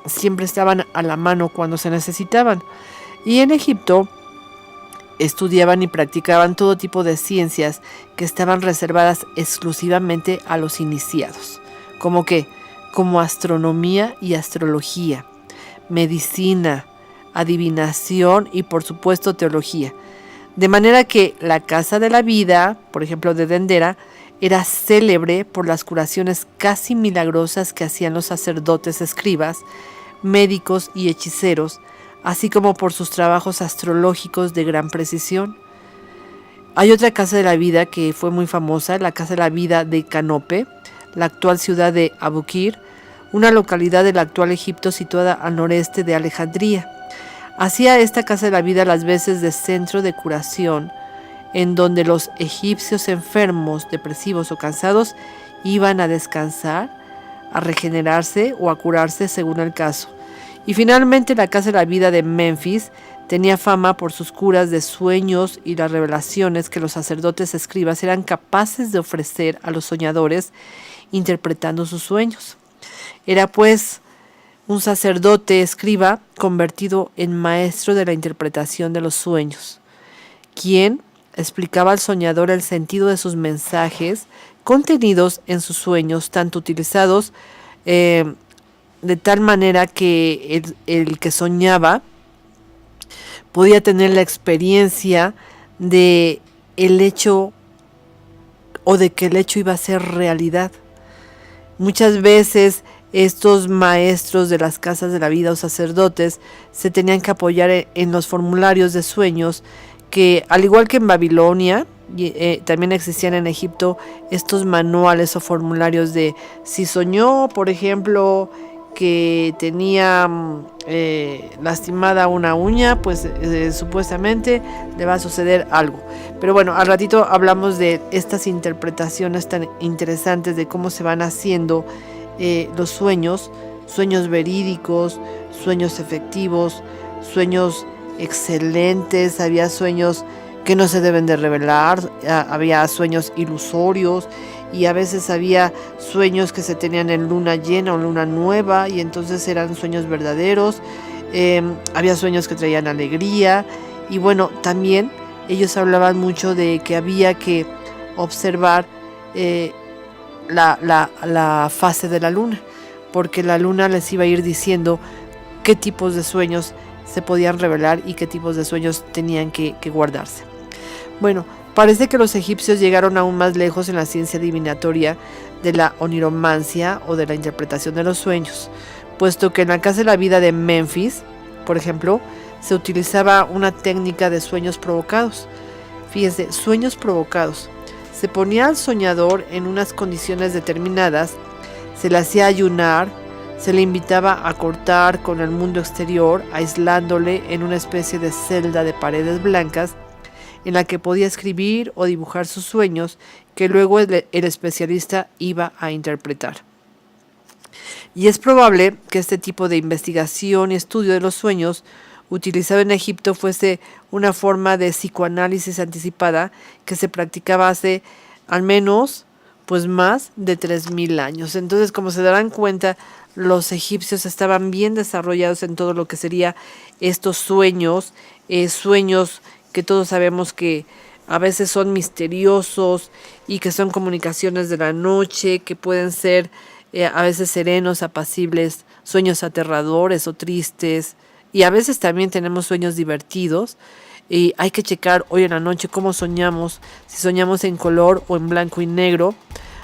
siempre estaban a la mano cuando se necesitaban. Y en Egipto estudiaban y practicaban todo tipo de ciencias que estaban reservadas exclusivamente a los iniciados, como astronomía y astrología, medicina, adivinación y por supuesto teología. De manera que la casa de la vida, por ejemplo de Dendera, era célebre por las curaciones casi milagrosas que hacían los sacerdotes escribas, médicos y hechiceros, así como por sus trabajos astrológicos de gran precisión. Hay otra casa de la vida que fue muy famosa, la casa de la vida de Canope, la actual ciudad de Abukir, una localidad del actual Egipto situada al noreste de Alejandría. Hacía esta casa de la vida las veces de centro de curación, en donde los egipcios enfermos, depresivos o cansados iban a descansar, a regenerarse o a curarse según el caso. Y finalmente la casa de la vida de Menfis tenía fama por sus curas de sueños y las revelaciones que los sacerdotes escribas eran capaces de ofrecer a los soñadores interpretando sus sueños. Era pues un sacerdote escriba convertido en maestro de la interpretación de los sueños, quien explicaba al soñador el sentido de sus mensajes contenidos en sus sueños, tanto utilizados de tal manera que el que soñaba podía tener la experiencia de el hecho o de que el hecho iba a ser realidad. Muchas veces estos maestros de las casas de la vida o sacerdotes se tenían que apoyar en los formularios de sueños que, al igual que en Babilonia, también existían en Egipto estos manuales o formularios de si soñó, por ejemplo, que tenía lastimada una uña, pues supuestamente le va a suceder algo. Pero bueno, al ratito hablamos de estas interpretaciones tan interesantes de cómo se van haciendo los sueños verídicos, sueños efectivos, sueños excelentes. Había sueños que no se deben de revelar, había sueños ilusorios, y a veces había sueños que se tenían en luna llena o luna nueva, y entonces eran sueños verdaderos. Había sueños que traían alegría, y bueno, también ellos hablaban mucho de que había que observar la fase de la luna, porque la luna les iba a ir diciendo qué tipos de sueños se podían revelar y qué tipos de sueños tenían que guardarse. Bueno, parece que los egipcios llegaron aún más lejos en la ciencia adivinatoria de la oniromancia o de la interpretación de los sueños, puesto que en la casa de la vida de Menfis, por ejemplo, se utilizaba una técnica de sueños provocados. Fíjense, sueños provocados. Se ponía al soñador en unas condiciones determinadas, se le hacía ayunar, se le invitaba a cortar con el mundo exterior, aislándole en una especie de celda de paredes blancas, en la que podía escribir o dibujar sus sueños, que luego el especialista iba a interpretar. Y es probable que este tipo de investigación y estudio de los sueños utilizado en Egipto fuese una forma de psicoanálisis anticipada que se practicaba hace al menos pues más de 3000 años. Entonces, como se darán cuenta, los egipcios estaban bien desarrollados en todo lo que sería estos sueños, sueños que todos sabemos que a veces son misteriosos y que son comunicaciones de la noche, que pueden ser a veces serenos, apacibles, sueños aterradores o tristes, y a veces también tenemos sueños divertidos. Y hay que checar hoy en la noche cómo soñamos, si soñamos en color o en blanco y negro.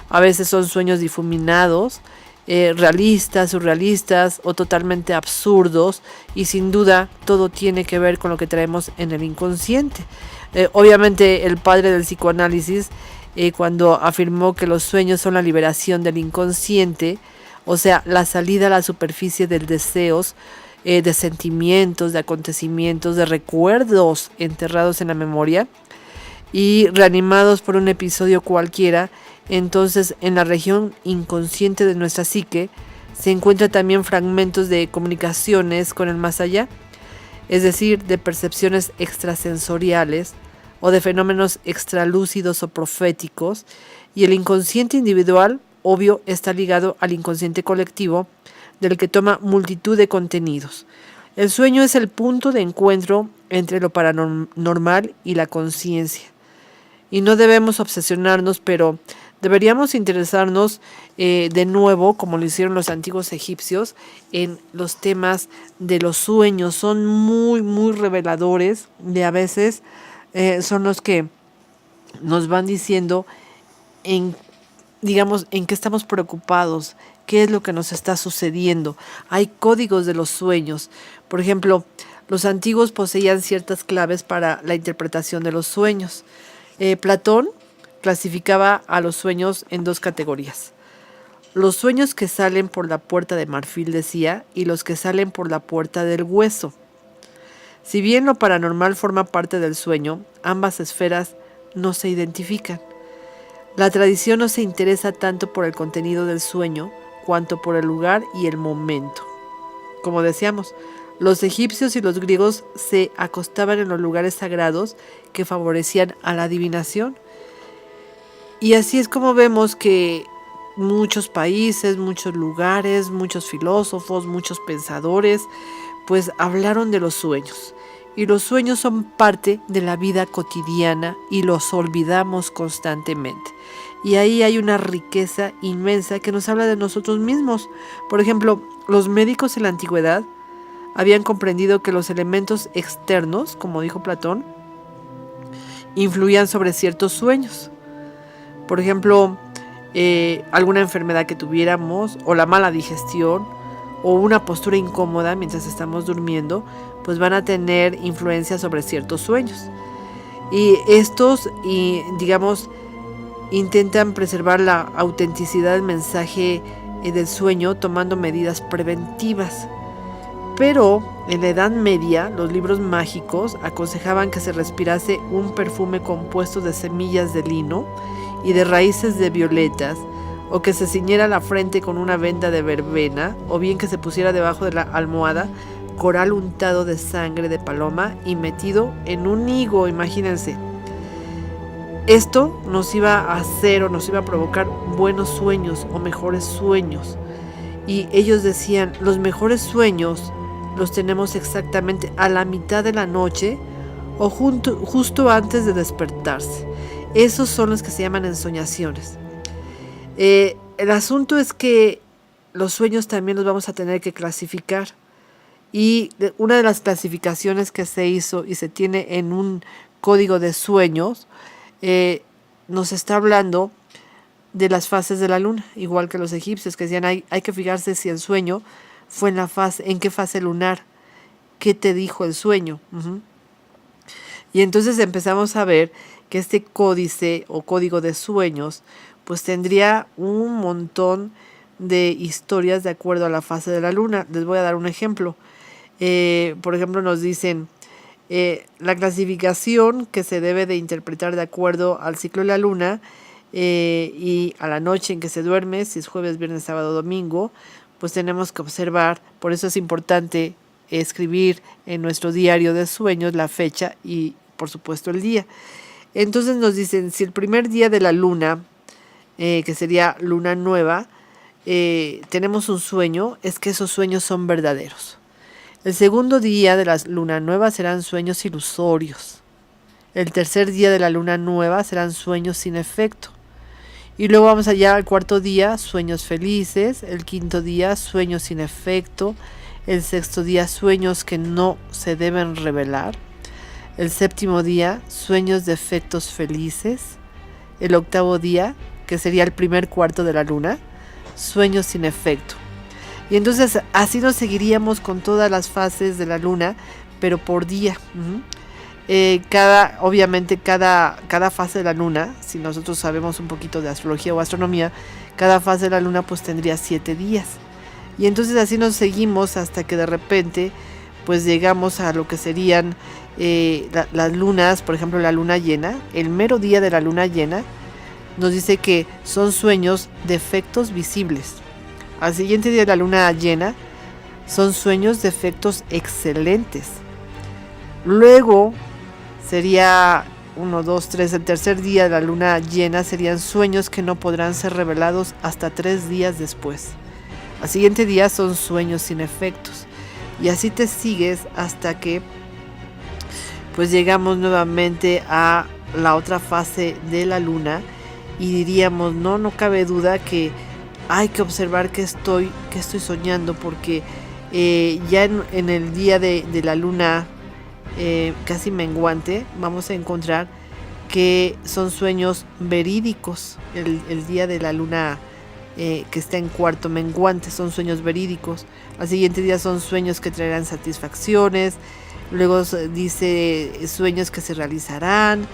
A veces son sueños difuminados, realistas, surrealistas o totalmente absurdos, y sin duda todo tiene que ver con lo que traemos en el inconsciente. Obviamente el padre del psicoanálisis, cuando afirmó que los sueños son la liberación del inconsciente, o sea, la salida a la superficie de deseos, de sentimientos, de acontecimientos, de recuerdos enterrados en la memoria y reanimados por un episodio cualquiera. Entonces, en la región inconsciente de nuestra psique se encuentran también fragmentos de comunicaciones con el más allá, es decir, de percepciones extrasensoriales o de fenómenos extralúcidos o proféticos, y el inconsciente individual, obvio, está ligado al inconsciente colectivo, del que toma multitud de contenidos. El sueño es el punto de encuentro entre lo paranormal y la conciencia. Y no debemos obsesionarnos, pero deberíamos interesarnos de nuevo, como lo hicieron los antiguos egipcios, en los temas de los sueños. Son muy, muy reveladores, y a veces son los que nos van diciendo en qué estamos preocupados, qué es lo que nos está sucediendo. Hay códigos de los sueños. Por ejemplo, los antiguos poseían ciertas claves para la interpretación de los sueños. Platón clasificaba a los sueños en dos categorías: los sueños que salen por la puerta de marfil, decía, y los que salen por la puerta del hueso. Si bien lo paranormal forma parte del sueño, ambas esferas no se identifican. La tradición no se interesa tanto por el contenido del sueño cuanto por el lugar y el momento. Como decíamos, los egipcios y los griegos se acostaban en los lugares sagrados que favorecían a la adivinación. Y así es como vemos que muchos países, muchos lugares, muchos filósofos, muchos pensadores, pues hablaron de los sueños. Y los sueños son parte de la vida cotidiana y los olvidamos constantemente. Y ahí hay una riqueza inmensa que nos habla de nosotros mismos. Por ejemplo, los médicos en la antigüedad habían comprendido que los elementos externos, como dijo Platón, influían sobre ciertos sueños. Por ejemplo, alguna enfermedad que tuviéramos, o la mala digestión, o una postura incómoda mientras estamos durmiendo, pues van a tener influencia sobre ciertos sueños. Y estos, intentan preservar la autenticidad del mensaje del sueño tomando medidas preventivas. Pero en la Edad Media, los libros mágicos aconsejaban que se respirase un perfume compuesto de semillas de lino y de raíces de violetas, o que se ciñera la frente con una venda de verbena, o bien que se pusiera debajo de la almohada coral untado de sangre de paloma y metido en un higo, imagínense. Esto nos iba a hacer o nos iba a provocar buenos sueños o mejores sueños. Y ellos decían, los mejores sueños los tenemos exactamente a la mitad de la noche o justo antes de despertarse. Esos son los que se llaman ensoñaciones. El asunto es que los sueños también los vamos a tener que clasificar. Y una de las clasificaciones que se hizo y se tiene en un código de sueños, nos está hablando de las fases de la luna, igual que los egipcios que decían hay que fijarse si el sueño fue en qué fase lunar, qué te dijo el sueño. Y entonces empezamos a ver que este códice o código de sueños pues tendría un montón de historias de acuerdo a la fase de la luna. Les voy a dar un ejemplo. Por ejemplo, nos dicen la clasificación que se debe de interpretar de acuerdo al ciclo de la luna y a la noche en que se duerme, si es jueves, viernes, sábado, domingo, pues tenemos que observar. Por eso es importante escribir en nuestro diario de sueños la fecha y por supuesto el día. Entonces nos dicen, si el primer día de la luna, que sería luna nueva, tenemos un sueño, es que esos sueños son verdaderos. El segundo día de la luna nueva serán sueños ilusorios. El tercer día de la luna nueva serán sueños sin efecto. Y luego vamos allá al cuarto día, sueños felices. El quinto día, sueños sin efecto. El sexto día, sueños que no se deben revelar. El séptimo día, sueños de efectos felices. El octavo día, que sería el primer cuarto de la luna, sueños sin efecto. Y entonces así nos seguiríamos con todas las fases de la luna, pero por día. Obviamente cada fase de la luna, si nosotros sabemos un poquito de astrología o astronomía, cada fase de la luna pues tendría 7 días. Y entonces así nos seguimos hasta que de repente pues llegamos a lo que serían las lunas. Por ejemplo, la luna llena, el mero día de la luna llena, nos dice que son sueños de efectos visibles. Al siguiente día de la luna llena, son sueños de efectos excelentes. Luego sería 1, 2, 3, el tercer día de la luna llena serían sueños que no podrán ser revelados hasta 3 días después. Al siguiente día son sueños sin efectos. Y así te sigues hasta que pues llegamos nuevamente a la otra fase de la luna y diríamos, no cabe duda que hay que observar que estoy soñando, porque ya en el día de la luna casi menguante vamos a encontrar que son sueños verídicos. El día de la luna que está en cuarto menguante son sueños verídicos. Al siguiente día son sueños que traerán satisfacciones. Luego dice sueños que se realizarán,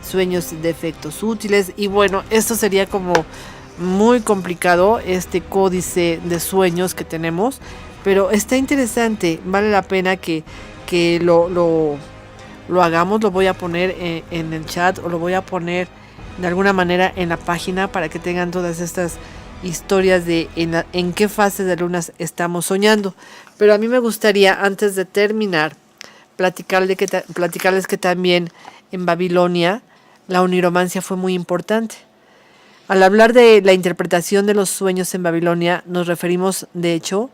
sueños de efectos útiles. Y bueno, esto sería como muy complicado, este códice de sueños que tenemos, pero está interesante. Vale la pena que lo hagamos. Lo voy a poner en el chat, o lo voy a poner de alguna manera en la página para que tengan todas estas historias de en qué fase de lunas estamos soñando. Pero a mí me gustaría, antes de terminar, platicarles que también en Babilonia la oniromancia fue muy importante. Al hablar de la interpretación de los sueños en Babilonia, nos referimos de hecho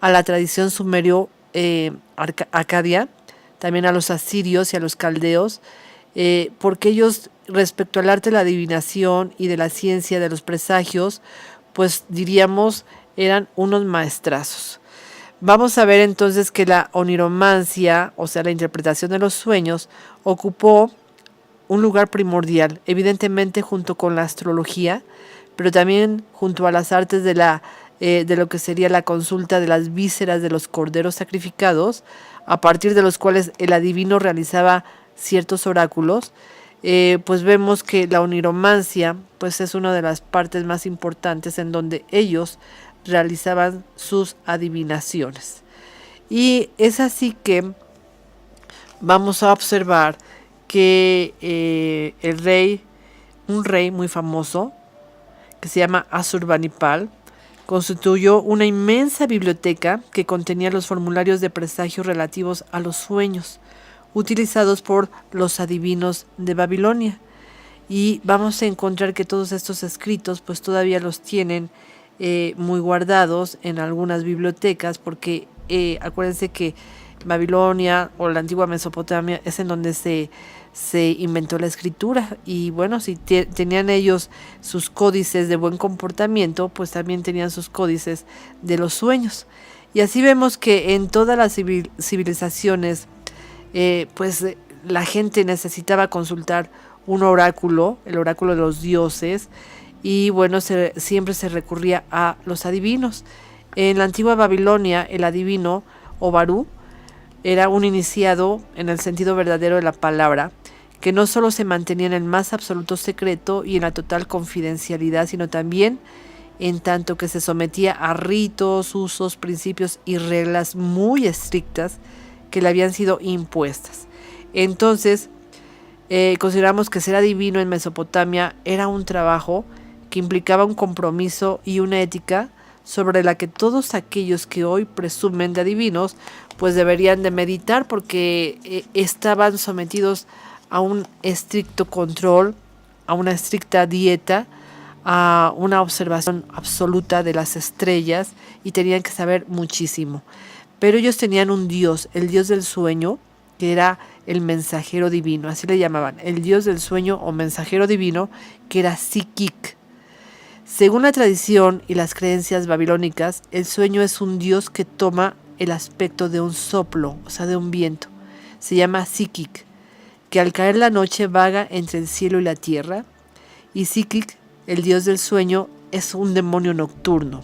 a la tradición sumerio acadia, también a los asirios y a los caldeos, porque ellos, respecto al arte de la adivinación y de la ciencia de los presagios, pues diríamos eran unos maestrazos. Vamos a ver entonces que la oniromancia, o sea la interpretación de los sueños, ocupó un lugar primordial, evidentemente junto con la astrología, pero también junto a las artes de lo que sería la consulta de las vísceras de los corderos sacrificados, a partir de los cuales el adivino realizaba ciertos oráculos. Pues vemos que la oniromancia pues es una de las partes más importantes en donde ellos realizaban sus adivinaciones. Y es así que vamos a observar que un rey muy famoso, que se llama Asurbanipal, constituyó una inmensa biblioteca que contenía los formularios de presagio relativos a los sueños, utilizados por los adivinos de Babilonia. Y vamos a encontrar que todos estos escritos pues todavía los tienen muy guardados en algunas bibliotecas, porque acuérdense que Babilonia o la antigua Mesopotamia es en donde se inventó la escritura. Y bueno, si tenían ellos sus códices de buen comportamiento, pues también tenían sus códices de los sueños. Y así vemos que en todas las civilizaciones pues la gente necesitaba consultar un oráculo, el oráculo de los dioses, y bueno, siempre se recurría a los adivinos. En la antigua Babilonia, el adivino o barú era un iniciado en el sentido verdadero de la palabra, que no solo se mantenía en el más absoluto secreto y en la total confidencialidad, sino también en tanto que se sometía a ritos, usos, principios y reglas muy estrictas que le habían sido impuestas. Entonces, consideramos que ser adivino en Mesopotamia era un trabajo que implicaba un compromiso y una ética sobre la que todos aquellos que hoy presumen de adivinos pues deberían de meditar, porque estaban sometidos a un estricto control, a una estricta dieta, a una observación absoluta de las estrellas, y tenían que saber muchísimo. Pero ellos tenían un dios, el dios del sueño, que era el mensajero divino, así le llamaban, el dios del sueño o mensajero divino, que era Sikik. Según la tradición y las creencias babilónicas, el sueño es un dios que toma el aspecto de un soplo, o sea, de un viento. Se llama Sikik, que al caer la noche vaga entre el cielo y la tierra. Y Sikik el dios del sueño, es un demonio nocturno.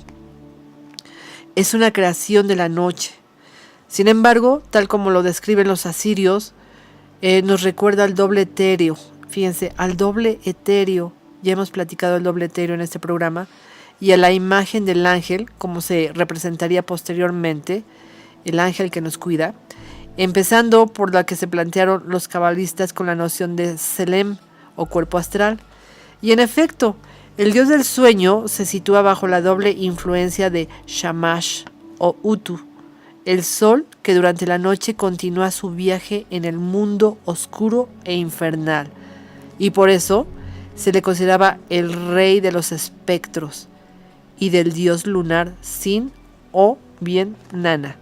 Es una creación de la noche. Sin embargo, tal como lo describen los asirios, nos recuerda al doble etéreo. Fíjense, al doble etéreo, ya hemos platicado el doble etéreo en este programa, y a la imagen del ángel, como se representaría posteriormente, el ángel que nos cuida, empezando por la que se plantearon los cabalistas con la noción de Selem o cuerpo astral. Y en efecto, el dios del sueño se sitúa bajo la doble influencia de Shamash o Utu, el sol que durante la noche continúa su viaje en el mundo oscuro e infernal, y por eso se le consideraba el rey de los espectros y del dios lunar Sin o bien Nana,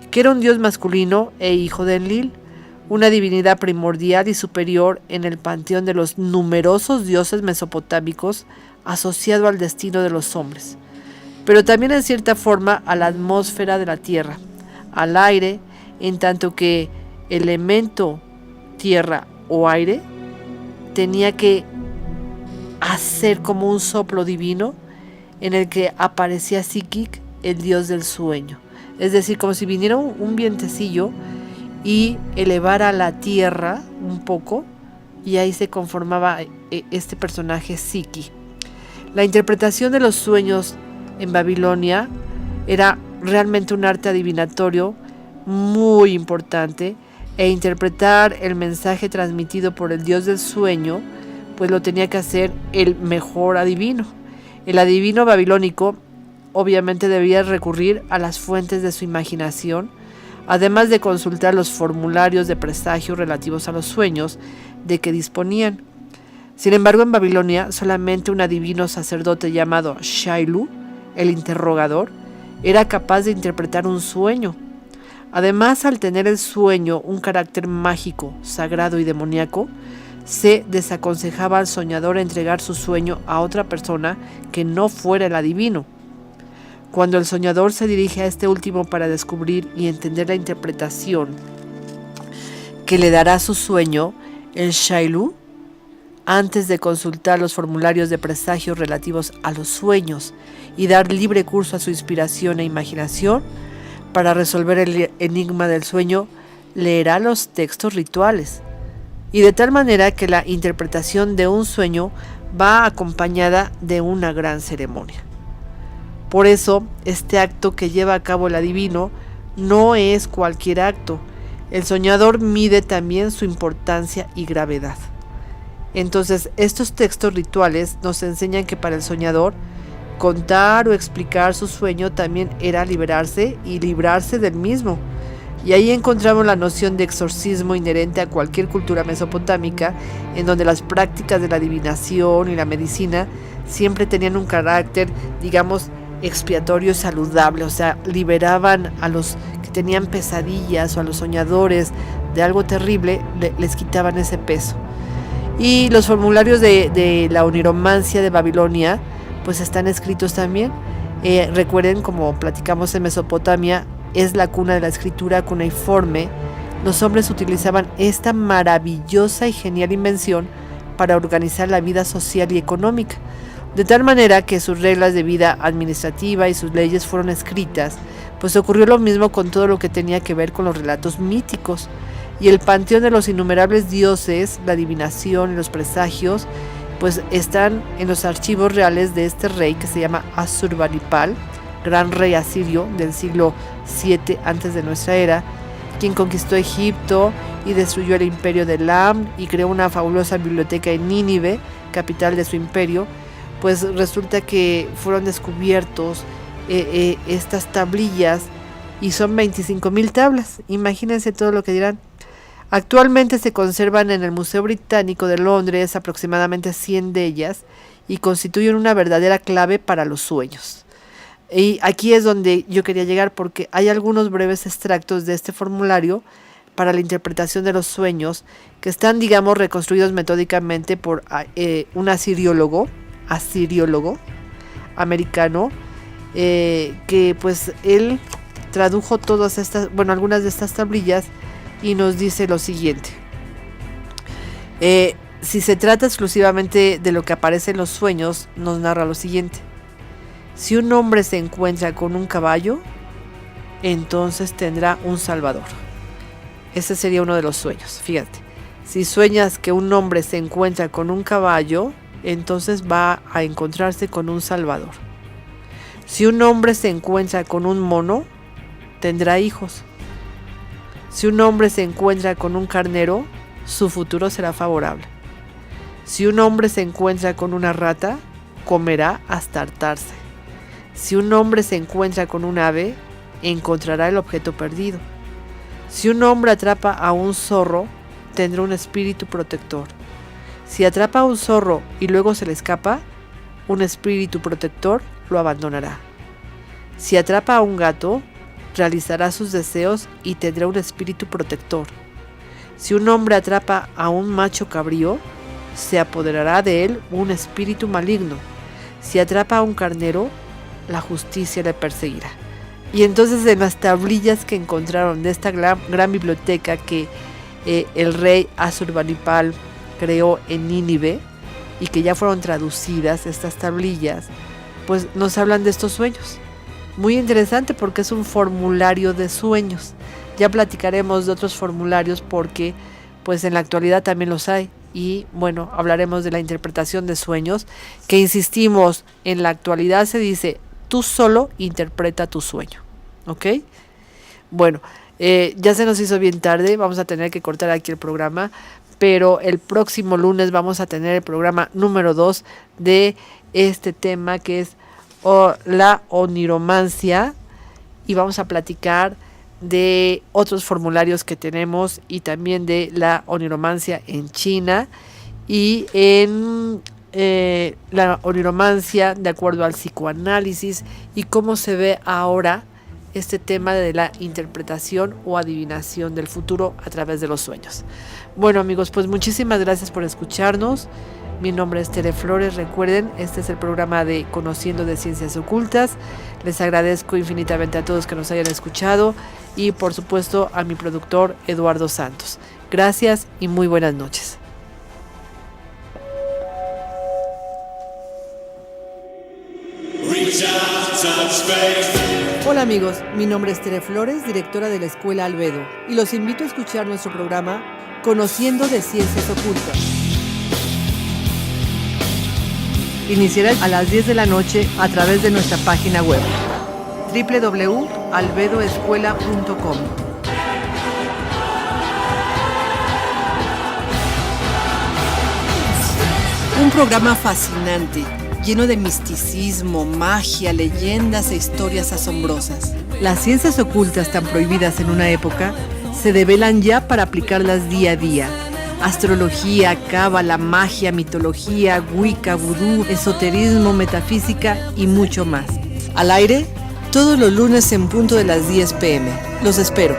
que era un dios masculino e hijo de Enlil, una divinidad primordial y superior en el panteón de los numerosos dioses mesopotámicos, asociado al destino de los hombres, pero también en cierta forma a la atmósfera de la tierra, al aire, en tanto que el elemento tierra o aire tenía que hacer como un soplo divino en el que aparecía Sikik, el dios del sueño. Es decir, como si viniera un vientecillo y elevara la tierra un poco, y ahí se conformaba este personaje Siki. La interpretación de los sueños en Babilonia era realmente un arte adivinatorio muy importante, e interpretar el mensaje transmitido por el dios del sueño, pues lo tenía que hacer el mejor adivino. El adivino babilónico obviamente debía recurrir a las fuentes de su imaginación, además de consultar los formularios de presagio relativos a los sueños de que disponían. Sin embargo, en Babilonia solamente un adivino sacerdote llamado Shailu, el interrogador, era capaz de interpretar un sueño. Además, al tener el sueño un carácter mágico, sagrado y demoníaco, se desaconsejaba al soñador entregar su sueño a otra persona que no fuera el adivino. Cuando el soñador se dirige a este último para descubrir y entender la interpretación que le dará su sueño, el Shailu, antes de consultar los formularios de presagio relativos a los sueños y dar libre curso a su inspiración e imaginación, para resolver el enigma del sueño, leerá los textos rituales, y de tal manera que la interpretación de un sueño va acompañada de una gran ceremonia. Por eso, este acto que lleva a cabo el adivino no es cualquier acto. El soñador mide también su importancia y gravedad. Entonces, estos textos rituales nos enseñan que para el soñador, contar o explicar su sueño también era liberarse y librarse del mismo. Y ahí encontramos la noción de exorcismo inherente a cualquier cultura mesopotámica, en donde las prácticas de la adivinación y la medicina siempre tenían un carácter, digamos, expiatorio y saludable. O sea, liberaban a los que tenían pesadillas o a los soñadores de algo terrible, les quitaban ese peso. Y los formularios de la oniromancia de Babilonia pues están escritos también. Recuerden, como platicamos, en Mesopotamia es la cuna de la escritura cuneiforme. Los hombres utilizaban esta maravillosa y genial invención para organizar la vida social y económica, de tal manera que sus reglas de vida administrativa y sus leyes fueron escritas. Pues ocurrió lo mismo con todo lo que tenía que ver con los relatos míticos y el panteón de los innumerables dioses, la adivinación y los presagios, pues están en los archivos reales de este rey que se llama Asurbanipal, gran rey asirio del siglo VII antes de nuestra era, quien conquistó Egipto y destruyó el imperio de Elam y creó una fabulosa biblioteca en Nínive, capital de su imperio. Pues resulta que fueron descubiertos estas tablillas, y son 25,000 tablas. Imagínense todo lo que dirán. Actualmente se conservan en el Museo Británico de Londres aproximadamente 100 de ellas, y constituyen una verdadera clave para los sueños. Y aquí es donde yo quería llegar, porque hay algunos breves extractos de este formulario para la interpretación de los sueños que están, digamos, reconstruidos metódicamente por un asiriólogo americano, que pues él tradujo todas estas, algunas de estas tablillas, y nos dice lo siguiente. Si se trata exclusivamente de lo que aparece en los sueños, nos narra lo siguiente. Si un hombre se encuentra con un caballo, entonces tendrá un salvador. Ese sería uno de los sueños, fíjate. Si sueñas que un hombre se encuentra con un caballo, entonces va a encontrarse con un salvador. Si un hombre se encuentra con un mono, tendrá hijos. Si un hombre se encuentra con un carnero, su futuro será favorable. Si un hombre se encuentra con una rata, comerá hasta hartarse. Si un hombre se encuentra con un ave, encontrará el objeto perdido. Si un hombre atrapa a un zorro, tendrá un espíritu protector. Si atrapa a un zorro y luego se le escapa, un espíritu protector lo abandonará. Si atrapa a un gato, realizará sus deseos y tendrá un espíritu protector. Si un hombre atrapa a un macho cabrío, se apoderará de él un espíritu maligno. Si atrapa a un carnero, la justicia le perseguirá. Y entonces en las tablillas que encontraron de esta gran biblioteca que el rey Asurbanipal creó en Nínive y que ya fueron traducidas estas tablillas, pues nos hablan de estos sueños. Muy interesante porque es un formulario de sueños. Ya platicaremos de otros formularios porque pues en la actualidad también los hay. Y bueno, hablaremos de la interpretación de sueños, que insistimos, en la actualidad se dice, tú solo interpreta tu sueño. ¿Ok? Bueno, ya se nos hizo bien tarde, vamos a tener que cortar aquí el programa, pero el próximo lunes vamos a tener el programa número 2 de este tema que es la oniromancia, y vamos a platicar de otros formularios que tenemos y también de la oniromancia en China y en la oniromancia de acuerdo al psicoanálisis y cómo se ve ahora este tema de la interpretación o adivinación del futuro a través de los sueños. Bueno amigos, pues muchísimas gracias por escucharnos. Mi nombre es Tere Flores, recuerden, este es el programa de Conociendo de Ciencias Ocultas. Les agradezco infinitamente a todos que nos hayan escuchado y por supuesto a mi productor Eduardo Santos. Gracias y muy buenas noches. Hola amigos, mi nombre es Tere Flores, directora de la Escuela Albedo, y los invito a escuchar nuestro programa Conociendo de Ciencias Ocultas. Iniciará a las 10 de la noche a través de nuestra página web www.albedoescuela.com. Un programa fascinante, lleno de misticismo, magia, leyendas e historias asombrosas. Las ciencias ocultas tan prohibidas en una época se develan ya para aplicarlas día a día. Astrología, cábala, magia, mitología, wicca, vudú, esoterismo, metafísica y mucho más. Al aire, todos los lunes en punto de las 10 p.m. Los espero.